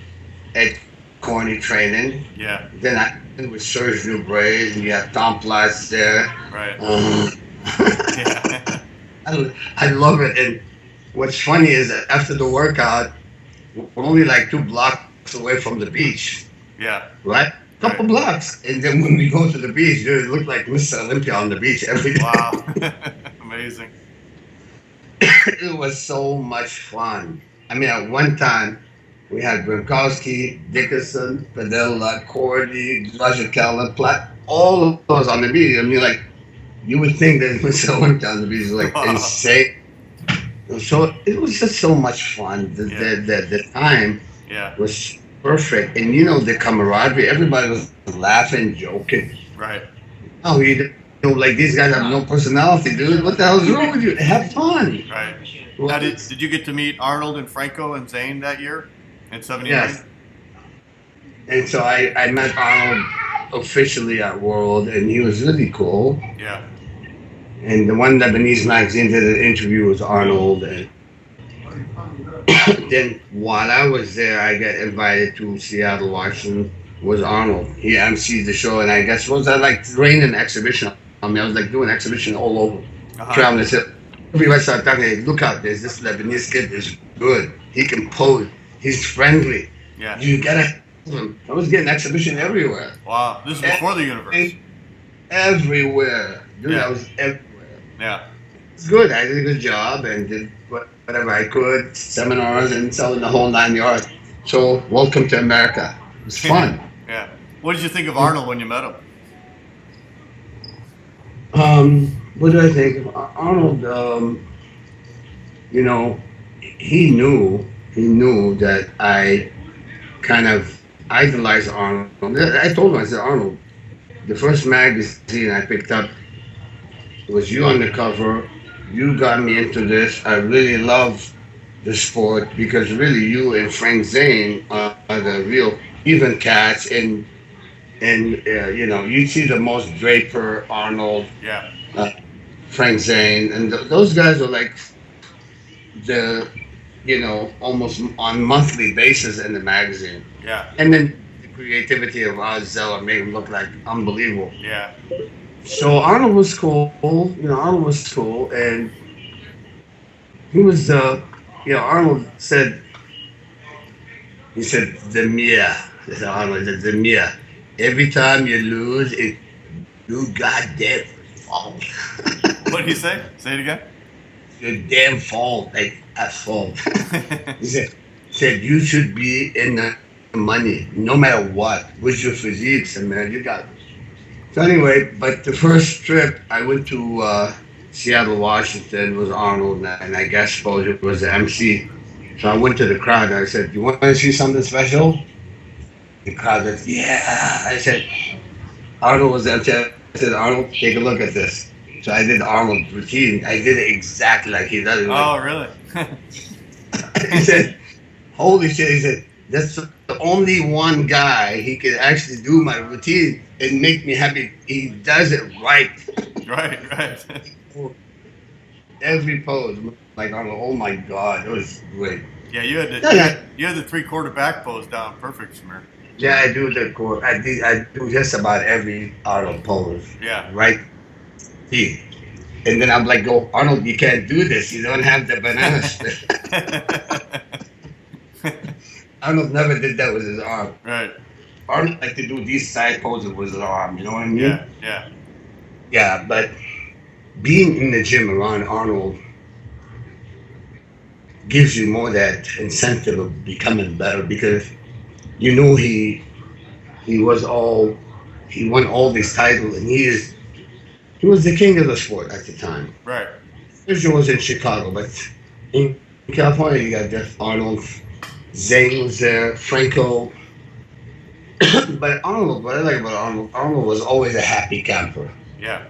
Ed Corney training. Yeah. Then I with Serge Nubret, and you have Tom Platz there. Right. Yeah. I love it. And what's funny is that after the workout, we're only like 2 blocks away from the beach. Yeah. Right? Couple blocks. And then when we go to the beach, dude, it looked like Mr. Olympia on the beach every day. Wow. Amazing. It was so much fun. I mean, at one time, we had Gronkowski, Dickerson, Padilla, Cordy, Roger Callan, Platt, all of those on the beach. I mean, like, you would think that Mr. Olympia on the beach was like insane. So it was just so much fun. The time was perfect. And you know, the camaraderie, everybody was laughing, joking. Right. Oh, you know, like these guys have no personality, dude. What the hell's wrong with you? Have fun. Right. Now, did you get to meet Arnold and Franco and Zayn that year in '79? Yes. And so I met Arnold officially at World, and he was really cool. Yeah. And the one Lebanese magazine did an interview with Arnold, and then while I was there, I got invited to Seattle, Washington. Was Arnold? He emceed the show, and I guess was I like ran an exhibition. I mean, I was like doing exhibition all over, traveling. I said, everybody started talking. Hey, look out! There's this Lebanese kid is good. He can pose. He's friendly. Yeah. You gotta. I was getting exhibition everywhere. Wow. This is before the universe. Everywhere, dude. Yeah. I was everywhere. Yeah. It's good. I did a good job and did whatever I could, seminars and selling the whole 9 yards. So, welcome to America. It was fun. Yeah. What did you think of Arnold when you met him? What do I think of Arnold? You know, he knew that I kind of idolized Arnold. I told him, I said, Arnold, the first magazine I picked up was you on the cover. You got me into this. I really love the sport because really you and Frank Zane are the real even cats. And you know, you see the most Draper, Arnold, Yeah. Frank Zane, and those guys are like the, you know, almost on monthly basis in the magazine. Yeah. And then the creativity of Oz Zeller made him look like unbelievable. Yeah. So Arnold was cool, you know, Arnold was cool, and he was, you know, Arnold said, the Mia, Arnold said, the Mia, every time you lose, it, you goddamn fault. What did he say? Say it again. Your damn fault, like at fault. He said, you should be in the money, no matter what. With your physique, and man, you got. So anyway, but the first trip I went to Seattle, Washington was Arnold, and I guess suppose it was the MC. So I went to the crowd and I said, "You want to see something special?" The crowd said, "Yeah." I said, "Arnold was the MC." I said, "Arnold, take a look at this." So I did Arnold's routine. I did it exactly like he does it. Oh, really? He said, "Holy shit!" He said, "That's the only one guy he could actually do my routine and make me happy. He does it right." Right. Every pose, like Arnold. Oh my God, it was great. Yeah, you had the 3/4 back pose down perfect, Samir. Yeah, I do the core. I do just about every Arnold pose. Yeah. Right. And then I'm like, "Go, Arnold! You can't do this. You don't have the banana split." Arnold never did that with his arm. Right. Arnold liked to do these side poses with his arm. You know what I mean? Yeah. Yeah, but being in the gym around Arnold gives you more that incentive of becoming better because you know he won all these titles and he was the king of the sport at the time. Right. This was in Chicago, but in California you got Jeff Arnold, Zane was there, Franco. But Arnold, what I like about Arnold was always a happy camper. Yeah.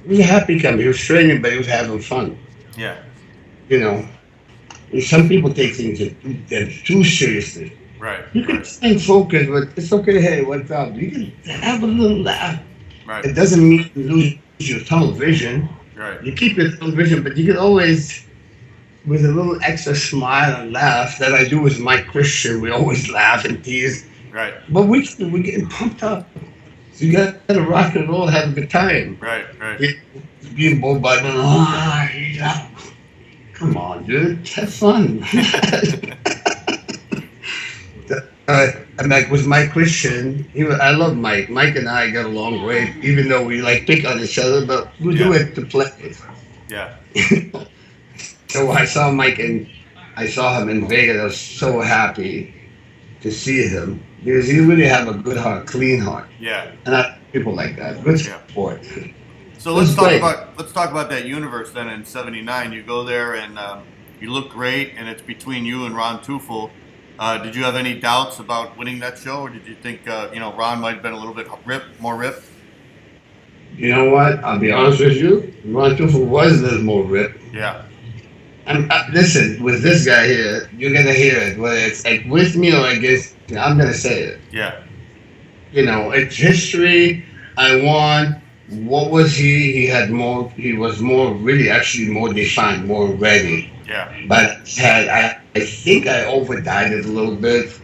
He was a happy camper. He was training, but he was having fun. Yeah. You know, some people take things too seriously. Right. You can stay focused, but it's okay. Hey, what's up? You can have a little laugh. Right. It doesn't mean you lose your tunnel vision. Right. You keep your tunnel vision, but you can always, with a little extra smile and laugh that I do with Mike Christian, we always laugh and tease. Right. But we're getting pumped up. So you got to rock and roll, have a good time. Right. Being bored by the come on, dude, have fun. And like with Mike Christian, I love Mike. Mike and I got along great, even though we like pick on each other, but we do it to play. Yeah. So I saw Mike and I saw him in Vegas. I was so happy to see him because he really have a good heart, clean heart. Yeah. And I like people like that. Good sport. So let's talk about that universe then. In '79, you go there and you look great, and it's between you and Ron Tufel. Did you have any doubts about winning that show, or did you think Ron might have been a little bit more ripped? You know what? I'll be honest with you. Ron Tufel was a little more ripped. Yeah. Listen, with this guy here, you're gonna hear it. Whether it's like with me or against me, I'm gonna say it. Yeah. It's history. I won. What was he? He had more. He was more, really, actually more defined, more ready. Yeah. But I think I overdid it a little bit.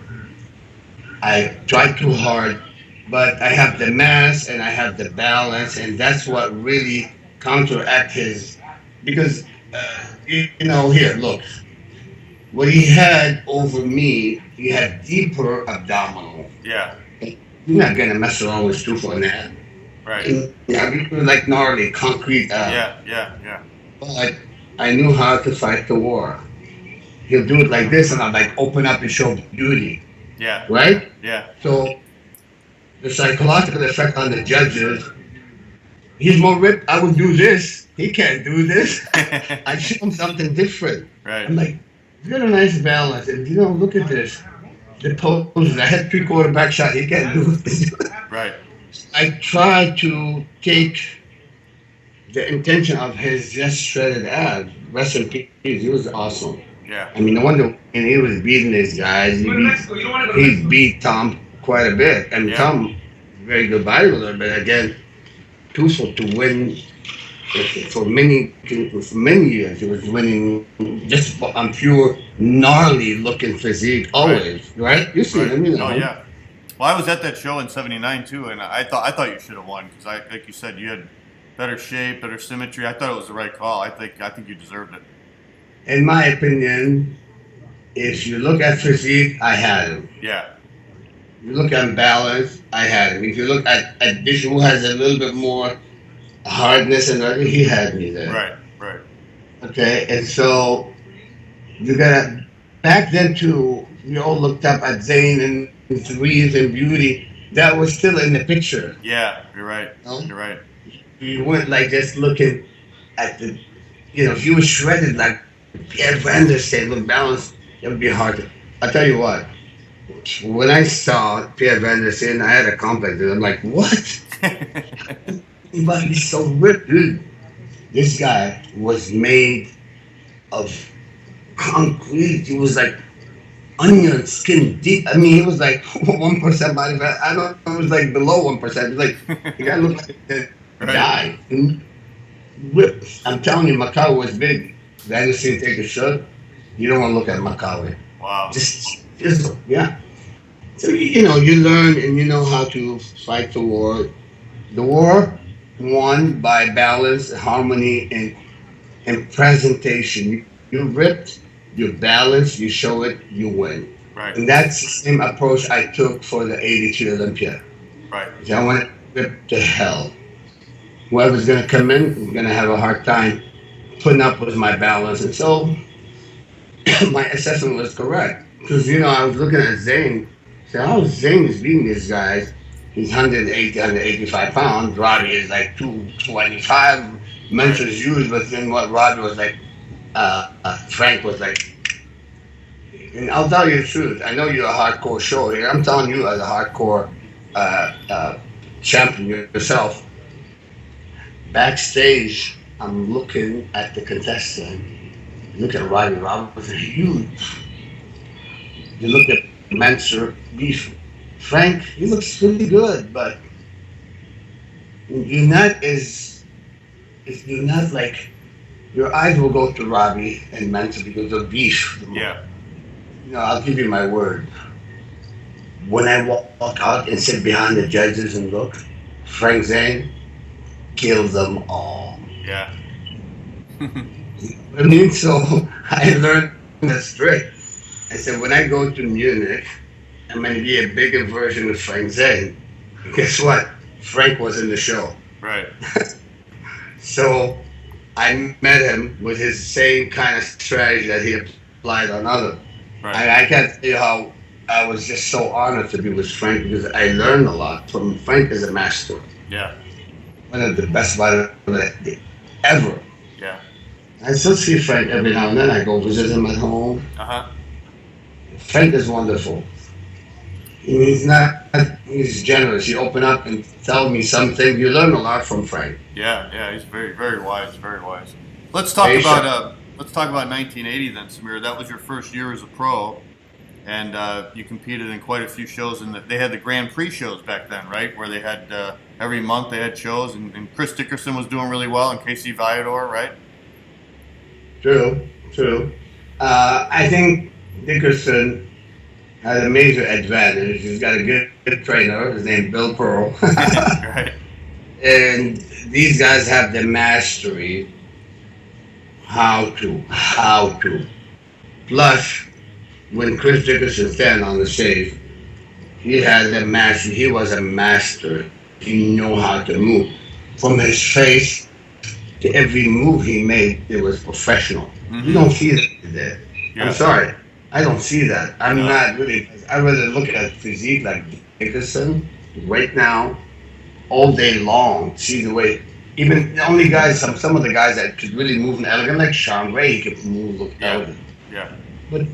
I tried too hard, but I have the mass and I have the balance, and that's what really counteract his. Because here, look, what he had over me, he had deeper abdominal. Yeah. You're not gonna mess around with Stu on that. Right. Yeah, we were like gnarly concrete. Yeah. But I knew how to fight the war. He'll do it like this, and I'm like, open up and show beauty. Yeah. Right? Yeah. So the psychological effect on the judges, he's more ripped. I would do this. He can't do this. I show him something different. Right. I'm like, he's got a nice balance. And, look at this. The poses. I had 3/4 back shot. He can't do it. Right. I tried to take the intention of his just shredded abs. Rest in peace. He was awesome. Yeah. I mean, no wonder he was beating these guys. He beat Tom quite a bit. And Yeah. Tom, very good bodybuilder, but again, Tussle to win for many years. He was winning just on pure gnarly looking physique always, right? You see him, Oh yeah. Well, I was at that show in '79 too, and I thought you should have won because like you said, you had better shape, better symmetry. I thought it was the right call. I think you deserved it. In my opinion, if you look at physique, I had him. Yeah. If you look at balance, I had him. If you look at this, who has a little bit more hardness and everything, he had me there. Right. Okay, and so you gotta back then too. We all looked up at Zane and Reeves and Beauty. That was still in the picture. Yeah, you're right. No? You're right. You weren't like just looking at the, if you were shredded like Pierre Van der Steen with balance, it would be hard to. I'll tell you what. When I saw Pierre Van der Steen, I had a complex. I'm like, what? He's so ripped, dude. This guy was made of concrete. He was like onion skin deep. I mean, he was like 1% body fat. I don't know, it was like below 1%. It was like, the guy looked like a guy. And ripped. I'm telling you, Macau was big. Van der Steen take a shot. You don't want to look at Macau. Wow. Just yeah. So, you learn and you know how to fight the war. The war won by balance, harmony, and presentation. You ripped, you balance, you show it, you win. Right. And that's the same approach I took for the 83 Olympia. Right. I want to rip to hell. Whoever's going to come in is going to have a hard time putting up with my balance. And so my assessment was correct. Because, I was looking at Zane. How Zane is beating these guys. He's 180, 185 pounds. Robbie is like 225. Mentions huge, but then what Robbie was like, Frank was like. And I'll tell you the truth. I know you're a hardcore show here. I'm telling you as a hardcore champion yourself. Backstage, I'm looking at the contestant. Look at Robbie. Robbie was huge. You look at Mansur Beef. Frank, he looks really good, but you're not like, your eyes will go to Robbie and Mansur because of Beef. Yeah. I'll give you my word. When I walk out and sit behind the judges and look, Frank Zane kills them all. Yeah. I mean, so I learned this trick. I said, when I go to Munich, I'm going to be a bigger version of Frank Zane. Guess what? Frank was in the show. Right. So I met him with his same kind of strategy that he applied on others. Right. I can't tell you how I was just so honored to be with Frank because I learned a lot from Frank as a master. Yeah. One of the best bodybuilders ever. Yeah. I still see Frank every now and then. I go visit him at home. Uh-huh. Frank is wonderful. He's generous. You open up and tell me something. You learn a lot from Frank. Yeah, he's very, very wise, very wise. Let's talk about let's talk about 1980 then, Samir. That was your first year as a pro, and you competed in quite a few shows. And they had the Grand Prix shows back then, right? Where they had every month they had shows, and Chris Dickerson was doing really well, and Casey Viador, right? True. I think Dickerson had a major advantage. He's got a good trainer. His name Bill Pearl. Right. And these guys have the mastery how to. Plus, when Chris Dickerson stand on the stage, he had the mastery. He was a master. He knew how to move. From his face to every move he made, it was professional. You don't see that today. Yeah. I'm sorry. I don't see that. I'm not really. I rather look at physique like Dickerson right now, all day long. See the way, even the only guys, some of the guys that could really move and elegant, like Sean Ray, he could move, look elegant. Yeah. But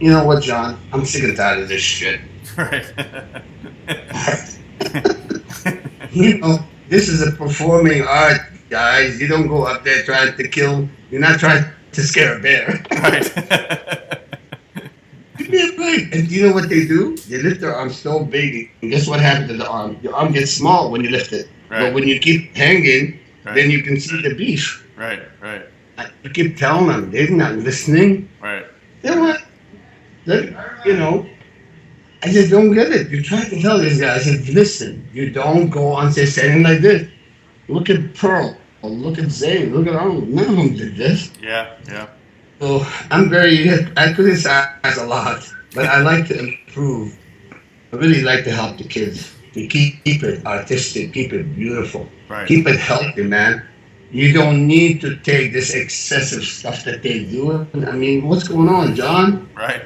you know what, John? I'm sick and tired of this shit. Right. You know, this is a performing art, guys. You don't go up there trying to kill. You're not trying to scare a bear. Right. Give me a break. And you know what they do? They lift their arm so big. And guess what happens to the arm? Your arm gets small when you lift it. Right. But when you keep hanging, Right. then you can see the beef. Right. I keep telling them, they're not listening. Right. They're not. You know, I just don't get it. You try to tell these guys, I said, listen, you don't go on standing like this. Look at Pearl. Or look at Zane. Look at Arnold. None of them did this. Yeah. So I criticize a lot, but I like to improve. I really like to help the kids to keep it artistic, keep it beautiful, Right. keep it healthy, man. You don't need to take this excessive stuff that they do. I mean, what's going on, John? Right.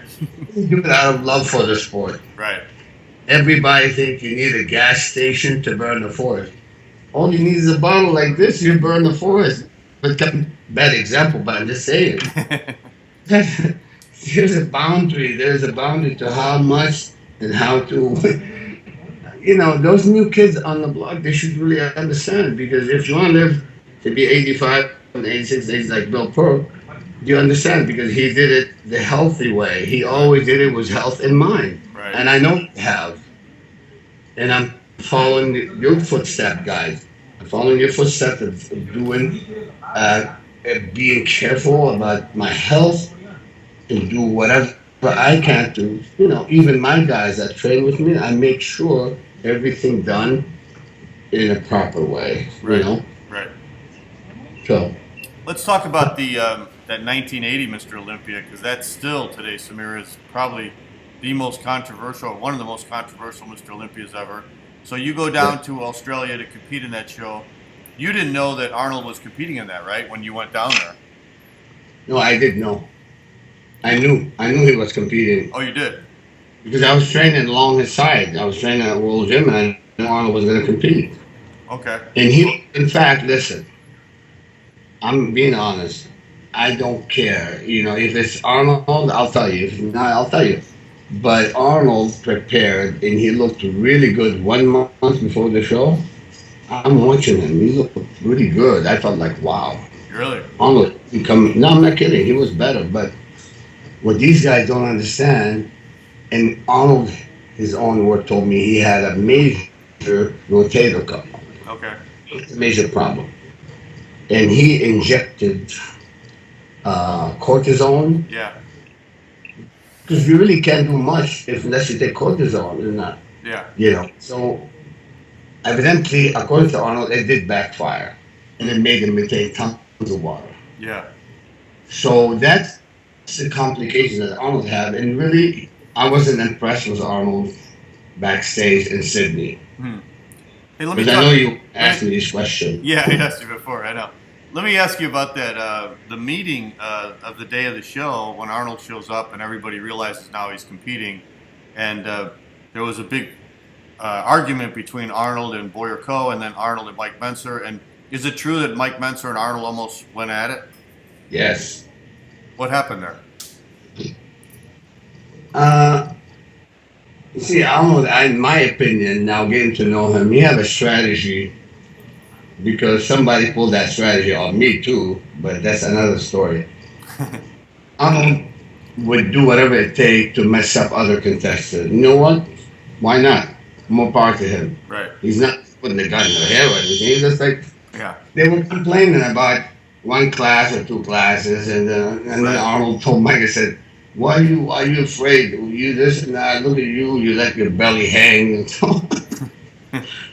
Do it out of love for the sport. Right. Everybody thinks you need a gas station to burn the forest. All you need is a bottle like this, you burn the forest. But bad example, but I'm just saying. There's a boundary. There's a boundary to how much and how to. You know, those new kids on the block, they should really understand, because if you want to live to be 85 and 86 days like Bill Pearl, you understand, because he did it the healthy way. He always did it with health in mind. Right. And I know you have. And I'm following your footsteps, guys. I'm following your footsteps of doing, being careful about my health, and do whatever I can do. You know, even my guys that train with me, I make sure everything done in a proper way. Right. You know. Right. So. Let's talk about the that 1980 Mr. Olympia, because that's still today, Samir, is probably the most controversial, one of the most controversial Mr. Olympias ever. So you go down to Australia to compete in that show. You didn't know that Arnold was competing in that, right? When you went down there. No, I didn't know. I knew he was competing. Oh, you did? Because I was training along his side. I was training at World Gym, and I knew Arnold was going to compete. Okay. And he, in fact, listen, I'm being honest. I don't care. You know, if it's Arnold, I'll tell you. If not, I'll tell you. But Arnold prepared, and he looked really good 1 month before the show. I'm watching him. He looked really good. I felt like, wow. Really? Arnold, no, I'm not kidding. He was better. But what these guys don't understand, and Arnold, his own word told me, he had a major rotator cuff. Okay. It's a major problem. And he injected cortisone. Yeah. Because you really can't do much unless you take cortisone, isn't that? Yeah. You know. So evidently, according to Arnold, it did backfire, and it made him take tons of water. Yeah. So that's the complications that Arnold had, and really, I wasn't impressed with Arnold backstage in Sydney. Hey, let me Because I know you asked me this question. Yeah, I asked you before. I know. Let me ask you about that. The meeting of the day of the show when Arnold shows up and everybody realizes now he's competing, and there was a big argument between Arnold and Boyer Coe, and then Arnold and Mike Menser. And is it true that Mike Menser and Arnold almost went at it? Yes. What happened there? You see, Arnold, in my opinion, now getting to know him, he had a strategy, because somebody pulled that strategy on me too, but that's another story. Arnold would do whatever it takes to mess up other contestants. You know what? Why not? More power to him. Right. He's not putting the gun in their hair or anything. He's just like, Yeah. they were complaining about one class or two classes, and then Arnold told Mike, I said, "Why are you afraid? You this and that. Look at you. You let your belly hang." And so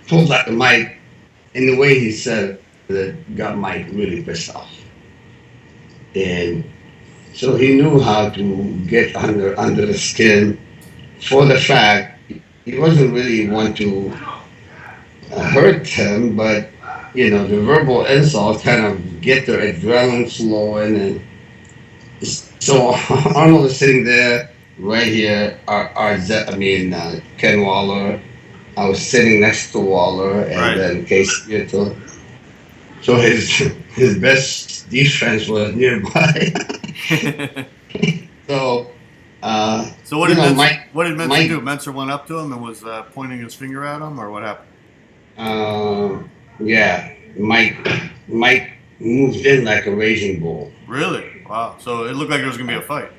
told that to Mike, in the way he said that got Mike really pissed off, and so he knew how to get under the skin for the fact he wasn't really want to hurt him, but the verbal insults kind of get their adrenaline flowing, and so Arnold is sitting there right here. Ken Waller. I was sitting next to Waller, and then Casey. So his best defense was nearby. So. So what did Mike Menser do? Menser went up to him and was pointing his finger at him, or what happened? Yeah, Mike moved in like a raging bull. Really? Wow. So it looked like there was gonna be a fight.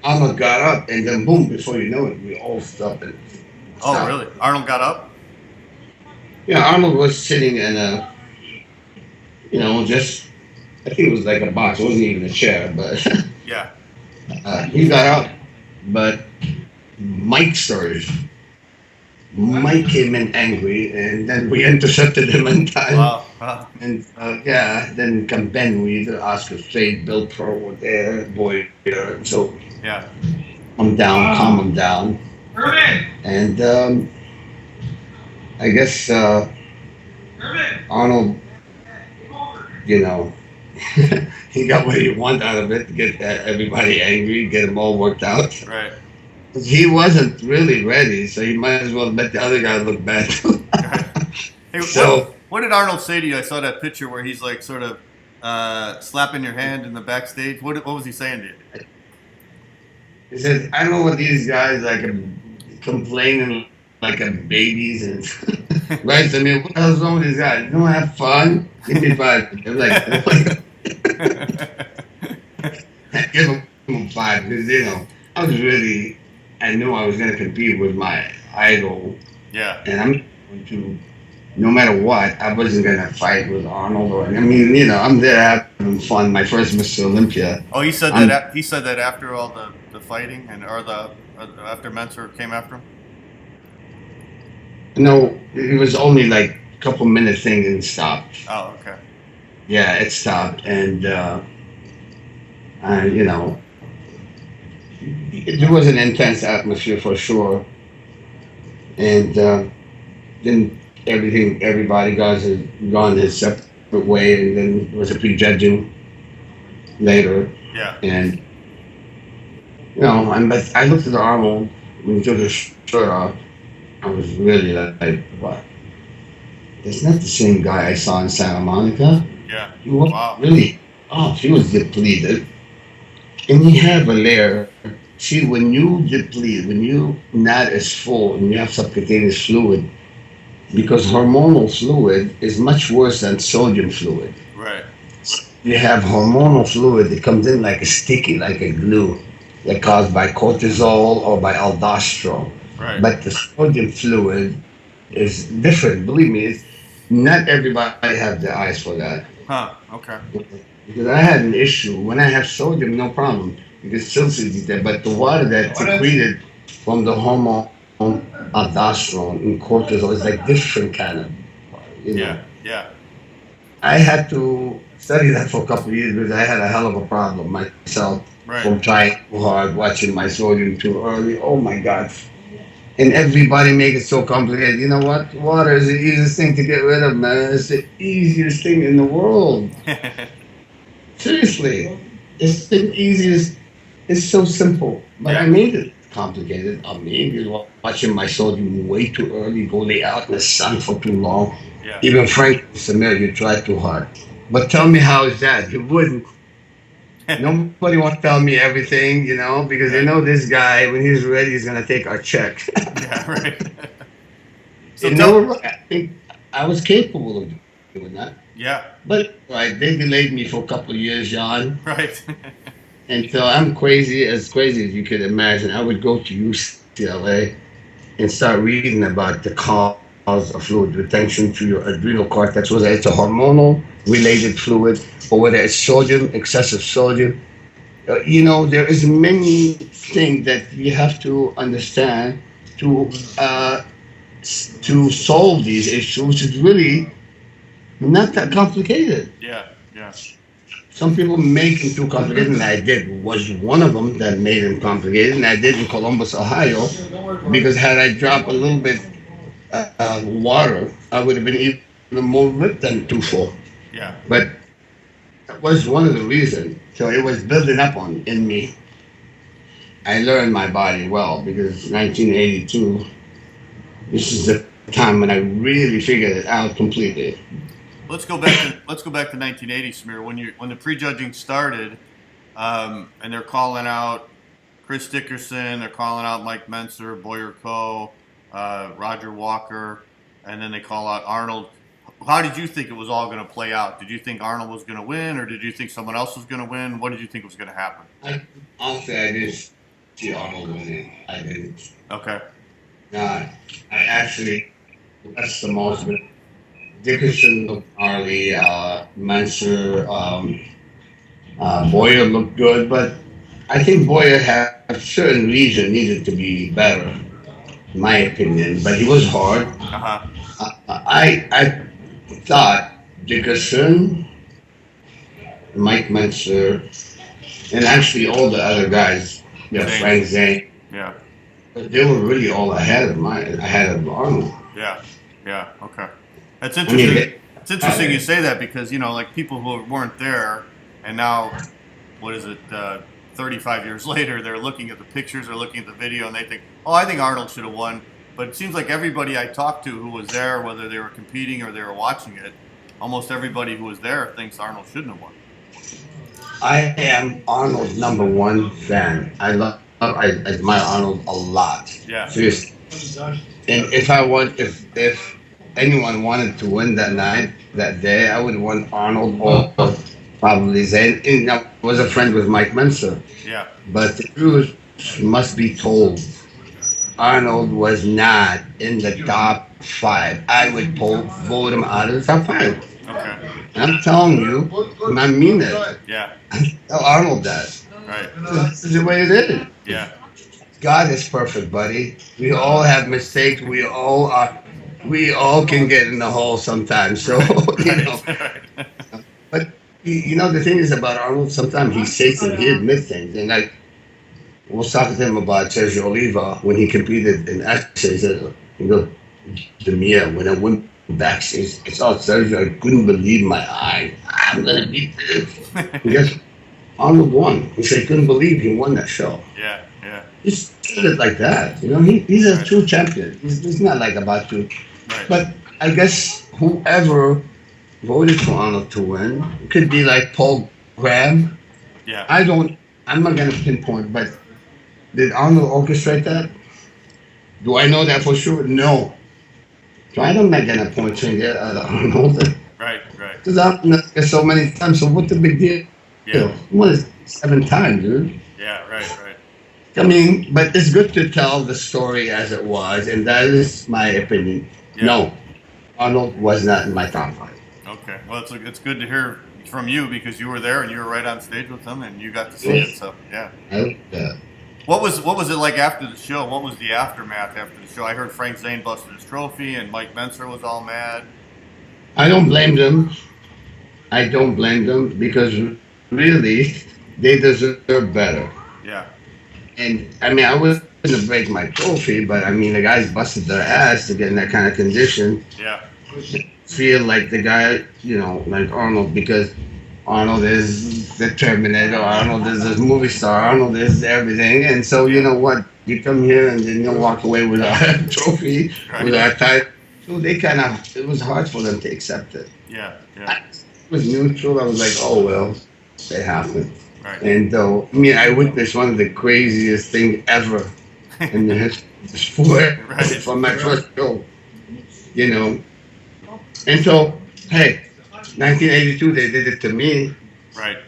Arnold got up, and then boom! Before you know it, we all stopped. Oh, really? Arnold got up? Yeah, Arnold was sitting in a, just I think it was like a box. It wasn't even a chair, but yeah. He got up, but Mike started. Mike came in angry, and then we intercepted him in time. Wow. And then come Ben, we either Oscar Fade, Bill Pro were there, boy, so yeah, calm him down. And I guess Arnold, he got what he wanted out of it, to get everybody angry, get them all worked out. Right. He wasn't really ready, so you might as well let the other guy look bad. Hey, So what did Arnold say to you? I saw that picture where he's like sort of slapping your hand in the backstage. What was he saying to you? he says, "I don't know what these guys like complaining like babies and right. I mean, what the hell's wrong with these guys? You don't have fun? Give me 5." They're like, give them 5 because I knew I was going to compete with my idol. Yeah. And I'm going to, no matter what, I wasn't going to fight with Arnold. I'm there having fun. My first Mr. Olympia. Oh, he said that. He said that after all the fighting after Menser came after him. No, it was only like a couple minute thing and stopped. Oh, okay. Yeah, it stopped, and there was an intense atmosphere for sure. And then everybody gone his separate way, and then there was a prejudging later. Yeah. And but I looked at Arnold when he took his shirt off. I was really like, what? It's not the same guy I saw in Santa Monica. Yeah. He was Wow. really, he was depleted. And he had a layer. See, when you deplete, when you not as full and you have subcutaneous fluid, because hormonal fluid is much worse than sodium fluid. Right. You have hormonal fluid that comes in like a sticky, like a glue, that caused by cortisol or by aldosterone. Right. But the sodium fluid is different. Believe me, not everybody have the eyes for that. Huh. Okay. Because I had an issue. When I have sodium, no problem. You can still see there. But the water that's secreted from the hormone aldosterone and cortisol is like different kind of. Yeah. I had to study that for a couple of years because I had a hell of a problem myself from trying too hard, watching my sodium too early. Oh my God. And everybody make it so complicated. You know what? Water is the easiest thing to get rid of, man. It's the easiest thing in the world. Seriously. It's the easiest. It's so simple. But I made it complicated. I mean, watching my sodium way too early, go lay out in the sun for too long. Yeah. Even Frank Samir, you tried too hard. But tell me how is that? You wouldn't. Nobody wants to tell me everything, because they know this guy, when he's ready, he's going to take our check. Yeah, right. So I think I was capable of doing that. Yeah. But they delayed me for a couple of years, John. Right. And so I'm crazy as you could imagine. I would go to UCLA and start reading about the cause of fluid retention to your adrenal cortex, whether it's a hormonal related fluid or whether it's sodium, excessive sodium. There is many things that you have to understand to uh, to solve these issues, which is really not that complicated. Yeah, yeah. Some people make it too complicated, and I did. Was one of them that made it complicated, and I did in Columbus, Ohio, because had I dropped a little bit water, I would have been even more ripped than too full. Yeah. But that was one of the reasons. So it was building up on in me. I learned my body well because 1982. This is the time when I really figured it out completely. Let's go back to 1980, Samir. When the prejudging started, and they're calling out Chris Dickerson, they're calling out Mike Menser, Boyer Coe, Roger Walker, and then they call out Arnold. How did you think it was all going to play out? Did you think Arnold was going to win, or did you think someone else was going to win? What did you think was going to happen? Honestly, I didn't see Arnold winning. I didn't. Okay. I actually, that's the most. Dickerson looked gnarly. Menser, Boyer looked good, but I think Boyer had a certain region needed to be better, in my opinion. But he was hard. Uh-huh. I thought Dickerson, Mike Menser, and actually all the other guys, Frank Zane, Yeah. they were really all ahead of Arnold. Yeah. Yeah. Okay. That's I mean, interesting. It's interesting you say that because, like people who weren't there and now, 35 years later, they're looking at the pictures, they're looking at the video, and they think, oh, I think Arnold should have won. But it seems like everybody I talked to who was there, whether they were competing or they were watching it, almost everybody who was there thinks Arnold shouldn't have won. I am Arnold's number one fan. I admire Arnold a lot. Yeah. Seriously. And if anyone wanted to win that day, I would want Arnold or probably Zane. And I was a friend with Mike Menser. Yeah. But the truth must be told. Arnold was not in the top 5. I would vote him out of the top 5. Okay. I'm telling you, and I mean it. Yeah. Tell Arnold that. Right. This is the way it is. Yeah. God is perfect, buddy. We all have mistakes. We all can get in the hole sometimes. So, But, the thing is about Arnold, sometimes he says things, he admits things. And I was talking to him about Sergio Oliva when he competed in essays. He goes, Demir, when I went backstage, I saw Sergio, I couldn't believe my eyes. I'm going to beat this. And guess Arnold won. He said he couldn't believe he won that show. Yeah, yeah. He's treated like that. He's a true champion. He's not like about to. Right. But I guess whoever voted for Arnold to win, it could be like Paul Graham. Yeah. I'm not going to pinpoint, but did Arnold orchestrate that? Do I know that for sure? No. So I'm not going to point finger at Arnold. Right, right. Because I've done it so many times, so what's the big deal? Yeah. What is 7 times, dude? Yeah, right, right. I mean, but it's good to tell the story as it was, and that is my opinion. Yeah. No, Arnold was not in my top 5. Okay. Well, it's good to hear from you because you were there and you were right on stage with them and you got to see it. So yeah. What was it like after the show? What was the aftermath after the show? I heard Frank Zane busted his trophy and Mike Menser was all mad. I don't blame them. Because really, they deserve better. Yeah. And I mean, I was going to break my trophy, but I mean, the guys busted their ass to get in that kind of condition. Yeah. Feel like the guy, like Arnold, because Arnold is the Terminator, Arnold is a movie star, Arnold is everything. And so, you know what? You come here and then you walk away with a trophy, right. with our title. So it was hard for them to accept it. Yeah, yeah. It was neutral. I was like, oh, well, it happened. Right. And I witnessed one of the craziest things ever in the history of the sport Right. from my first show, And so, hey, 1982, they did it to me. Right,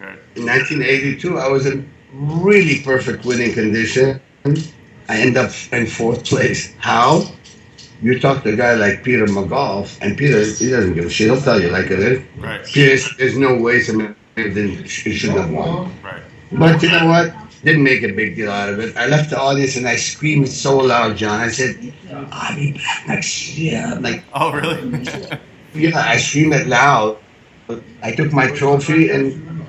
right. in 1982, I was in really perfect winning condition. I end up in fourth place. How? You talk to a guy like Peter McGough, and Peter, he doesn't give a shit. He'll tell you like it is. Right. Peter, there's no way somebody he shouldn't have won. Right. But you know what? Didn't make a big deal out of it. I left the audience and I screamed so loud, John. I said, "I'll be back next year." I'm like, Oh, really? yeah, I screamed it loud. I took my trophy and,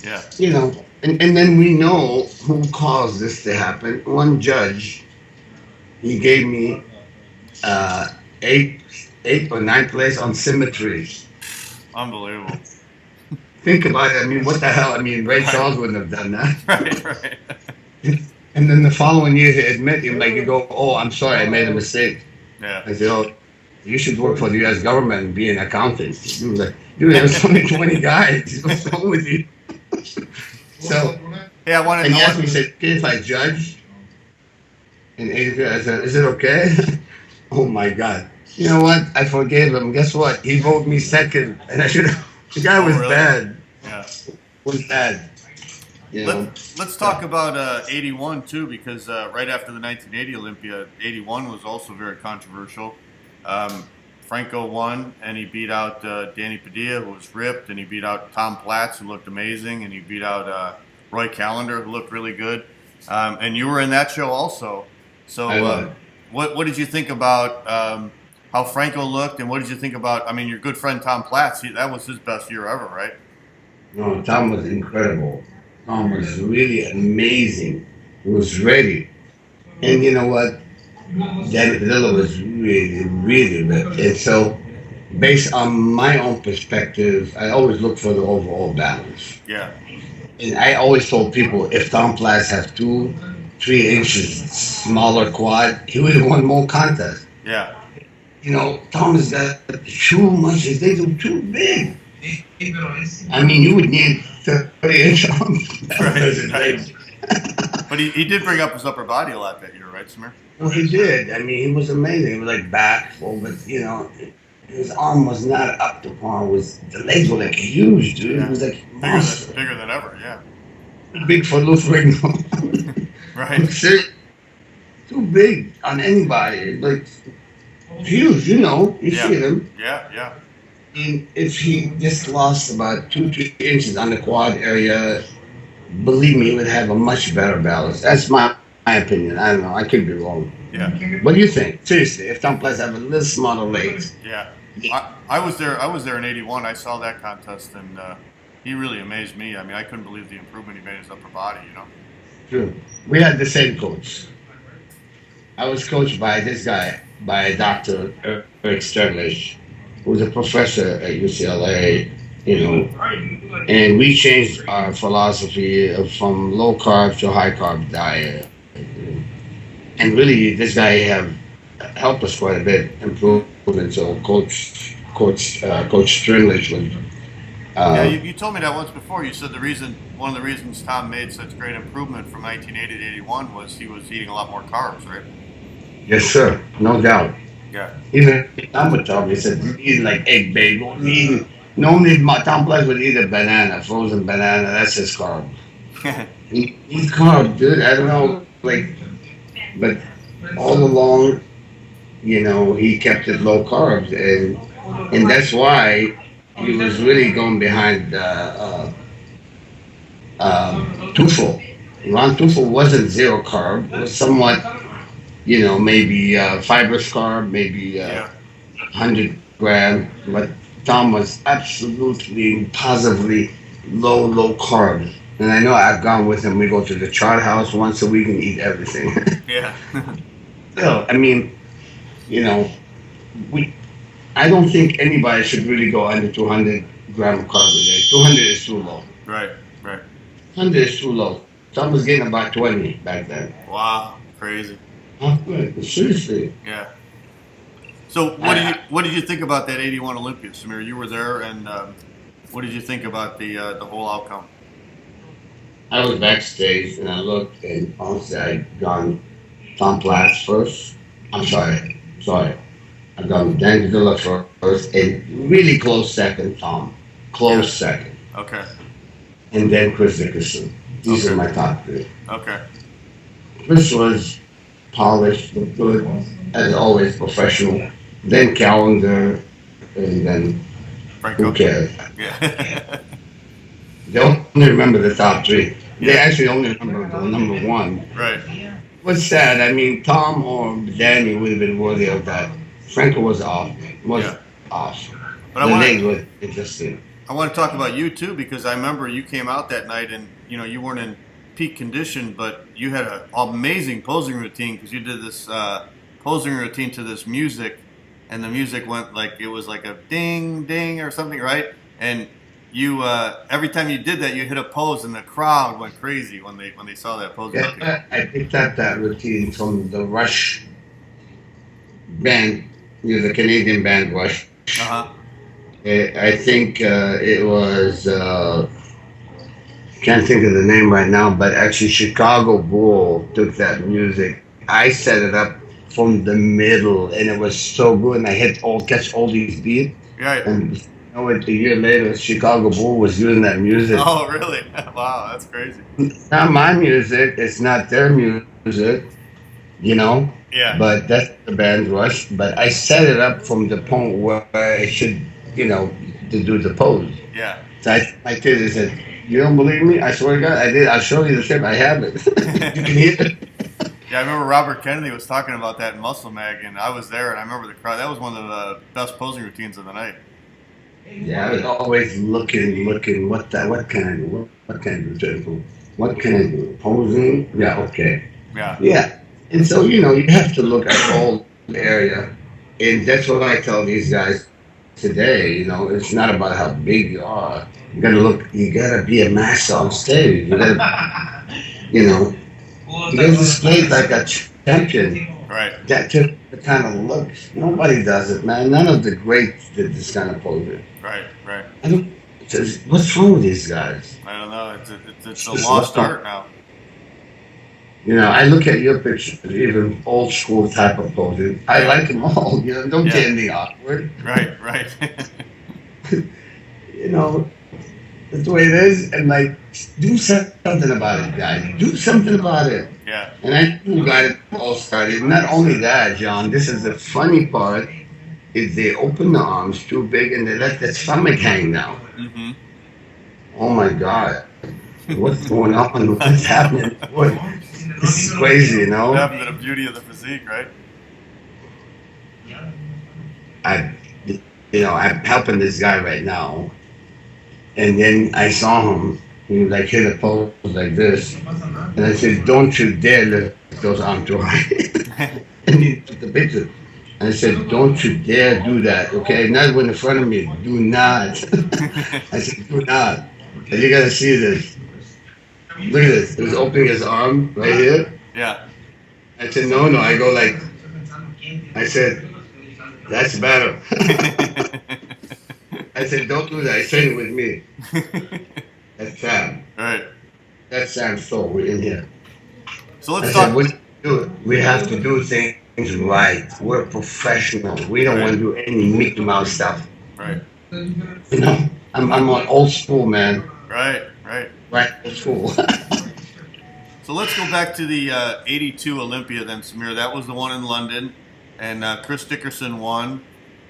Yeah. you know, and then we know who caused this to happen. One judge, he gave me eighth or ninth place on symmetry. Unbelievable. Think about it. I mean, what the hell? I mean, Ray Charles wouldn't have done that. Right, right. And then the following year, he admit him, like, you go, "Oh, I'm sorry, I made a mistake." Yeah. I said, "Oh, you should work for the U.S. government and be an accountant." He was like, "Dude, there's only 20 guys. What's wrong with you?" So, Yeah, I want and to he asked know. me, he said, "Okay, if I judge?" And I said, "Is it okay?" Oh my God. You know what? I forgave him. Guess what? He voted me second. And I should have, the guy was really? bad. Yeah. Was bad. You know? Let's talk about 81 too, because right after the 1980 Olympia, 81 was also very controversial. Franco won, and he beat out Danny Padilla, who was ripped, and he beat out Tom Platz, who looked amazing, and he beat out Roy Callender, who looked really good. And you were in that show also. So what did you think about how Franco looked, and what did you think about, I mean, your good friend Tom Platz, that was his best year ever, right? No, Tom was incredible. Tom was really amazing. He was ready. And you know what? Danny Padilla was really, really ripped. And so, based on my own perspective, I always look for the overall balance. Yeah. And I always told people if Tom Platz has 2-3 inches smaller quad, he would have won more contests. Yeah. You know, Tom has got too much, his legs are too big. I mean, you would need 30-inch arms. Right. But he did bring up his upper body a lot that year, right, Samir? Well, he did. I mean, he was amazing. He was like back, but you know, his arm was not up to par. The legs were like huge, dude. It was like massive. Bigger than ever, yeah. Big for Luthering. Right. Too big on anybody. Like huge, you know. You see him. Yeah, yeah. And if he just lost about 2-3 inches on the quad area, believe me, he would have a much better balance. That's my opinion. I don't know. I could be wrong. Yeah. What do you think? Seriously, if Tom Platz have a little smaller legs. Yeah. I was there in 81. I saw that contest, and he really amazed me. I mean, I couldn't believe the improvement he made in his upper body, you know? True. We had the same coach. I was coached by this guy, by Dr. Eric Sterlish, who was a professor at UCLA, you know, and we changed our philosophy from low carb to high carb diet. And really, this guy have helped us quite a bit improve. And so Coach Stringlitch was. Yeah, you told me that once before. You said one of the reasons Tom made such great improvement from 1980 to 81 was he was eating a lot more carbs, right? Yes, sir. No doubt. Yeah. Even Tom would tell me, he said, "You eat like egg bagel. Normally, Tom Platz would eat a banana, frozen banana. That's his carb. He's carb, dude. I don't know, like, but all along, you know, he kept it low carbs, and that's why he was really going behind Tufel. Ron Tufel wasn't zero carb. It was somewhat, you know, maybe fibrous carb, maybe 100 gram, but Tom was absolutely, positively low carb. And I know I've gone with him. We go to the chart house once a week and eat everything. Yeah. So, I mean, you know, I don't think anybody should really go under 200 gram of carb a day. 200 is too low. Right. 100 is too low. Tom was getting about 20 back then. Wow, crazy. Oh, good. Seriously. Yeah. So what did you think about that 81 Olympia, Samir? You were there, and what did you think about the whole outcome? I was backstage and I looked, and honestly, I'd gone Tom Platz first. I'm sorry. I'd gone Dan Padilla first, and really close second, Tom. Close second. Okay. and then Chris Dickerson. These are my top three. Okay. Chris was polished, looked good, as always, professional. Then Calendar, and then Franco. who cares? Yeah. They only remember the top three. They Yeah. actually only remember the number one. Right. What's sad? I mean, Tom or Danny would have been worthy of that. Franco was off. Yeah. Off. But The I want leg to was interesting. talk about you too, because I remember you came out that night and you weren't in peak condition, but you had an amazing posing routine because you did this posing routine to this music, and the music went like it was like a ding ding or something, right? And you every time you did that, you hit a pose, and the crowd went crazy when they saw that pose. Yeah, I picked up that routine from the Rush band, the Canadian band Rush. Uh-huh. I think it was, can't think of the name right now, but actually Chicago Bull took that music. I set it up from the middle, and it was so good, and I catch all these beats. Right. And a year later, Chicago Bull was using that music. Oh, really? Wow, that's crazy. It's not my music. It's not their music, Yeah. But that's the band Rush. But I set it up from the point where I should, to do the pose. Yeah. So I did it. I said, "You don't believe me? I swear to God, I did. I'll show you the tip. I have it. You can hear it." Yeah, I remember Robert Kennedy was talking about that in Muscle Mag, and I was there, and I remember the crowd. That was one of the best posing routines of the night. Yeah, I was always looking. What can I do? What can I do? What can I do? Posing? Yeah, okay. Yeah. Yeah. And so, you have to look at the whole area. And that's what I tell these guys today. It's not about how big you are. You gotta be a master on stage. You gotta, you gotta display like a champion. Right. That took the kind of looks. Nobody does it, man. None of the greats did this kind of posing. Right. What's wrong with these guys? I don't know. It's a lost art now. I look at your pictures, even old school type of posing. I like them all. Don't get anything awkward. Right. That's the way it is. And do something about it, guys. Do something about it. Yeah. And I got it all started. Not only that, John, this is the funny part, is they open the arms too big and they let the stomach hang down. Mm-hmm. Oh my God. What's going on? What's happening? This is crazy, What happened to the beauty of the physique, right? I'm helping this guy right now. And then I saw him. He hit a pose like this. And I said, "Don't you dare lift those arms too high." And he took the picture. And I said, "Don't you dare do that, okay? Not when in front of me. Do not." I said, "Do not." And you gotta see this. Look at this. He was opening his arm right here. Yeah. I said, no. I go I said, "That's better." I said, "Don't do that." I said it with me. That's Sam. Right. That's Sam's soul. We're in here. So let's I talk. said, "What do you do? We have to do things right. We're professional. We don't want to do any Mickey Mouse stuff." Right. I'm on old school, man. Right. Right, old school. So let's go back to the 82 Olympia then, Samir. That was the one in London, and Chris Dickerson won,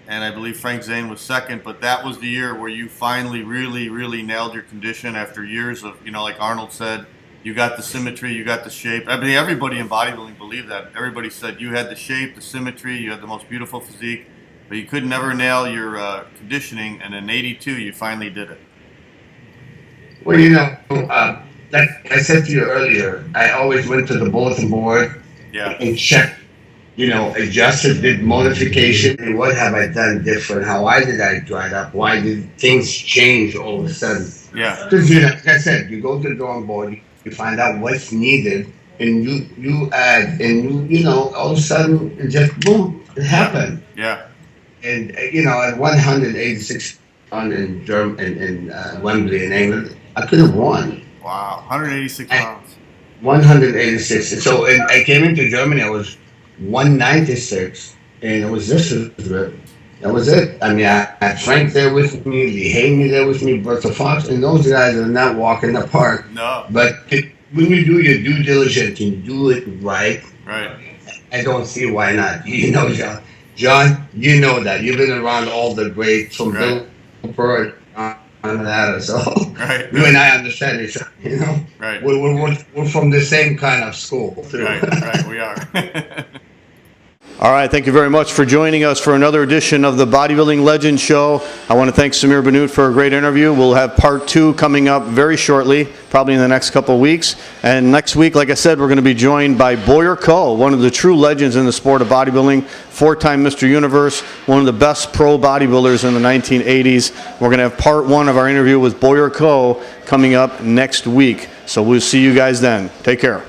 and I believe Frank Zane was second, but that was the year where you finally really, really nailed your condition after years of, like Arnold said, you got the symmetry, you got the shape. I mean, everybody in bodybuilding believed that. Everybody said you had the shape, the symmetry, you had the most beautiful physique, but you could never nail your conditioning, and in 82 you finally did it. Well, like I said to you earlier, I always went to the bulletin board and checked, adjusted, did modification, and what have I done different? Why did I dry up? Why did things change all of a sudden? Yeah. Because, like I said, you go to the drawing board, you find out what's needed, and you add, and all of a sudden, it just, boom, it happened. Yeah. And, at 186 in Wembley in England, I could have won. Wow, 186 pounds. 186. So I came into Germany, I was 196, and it was this is it. That was it. I mean, I had Frank there with me, Lee Haney there with me, Bertha Fox, and those guys are not walking the park. No. But when you do your due diligence and you do it right, Right. I don't see why not. You know, John. John, you know that. You've been around all the greats from Right. Bill Burr on that. So Right. you and I understand each other, you know? Right. We're from the same kind of school, too. Right, we are. All right, thank you very much for joining us for another edition of the Bodybuilding Legends Show. I want to thank Samir Bannout for a great interview. We'll have part 2 coming up very shortly, probably in the next couple of weeks. And next week, like I said, we're going to be joined by Boyer Coe, one of the true legends in the sport of bodybuilding, 4-time Mr. Universe, one of the best pro bodybuilders in the 1980s. We're going to have part 1 of our interview with Boyer Coe coming up next week. So we'll see you guys then. Take care.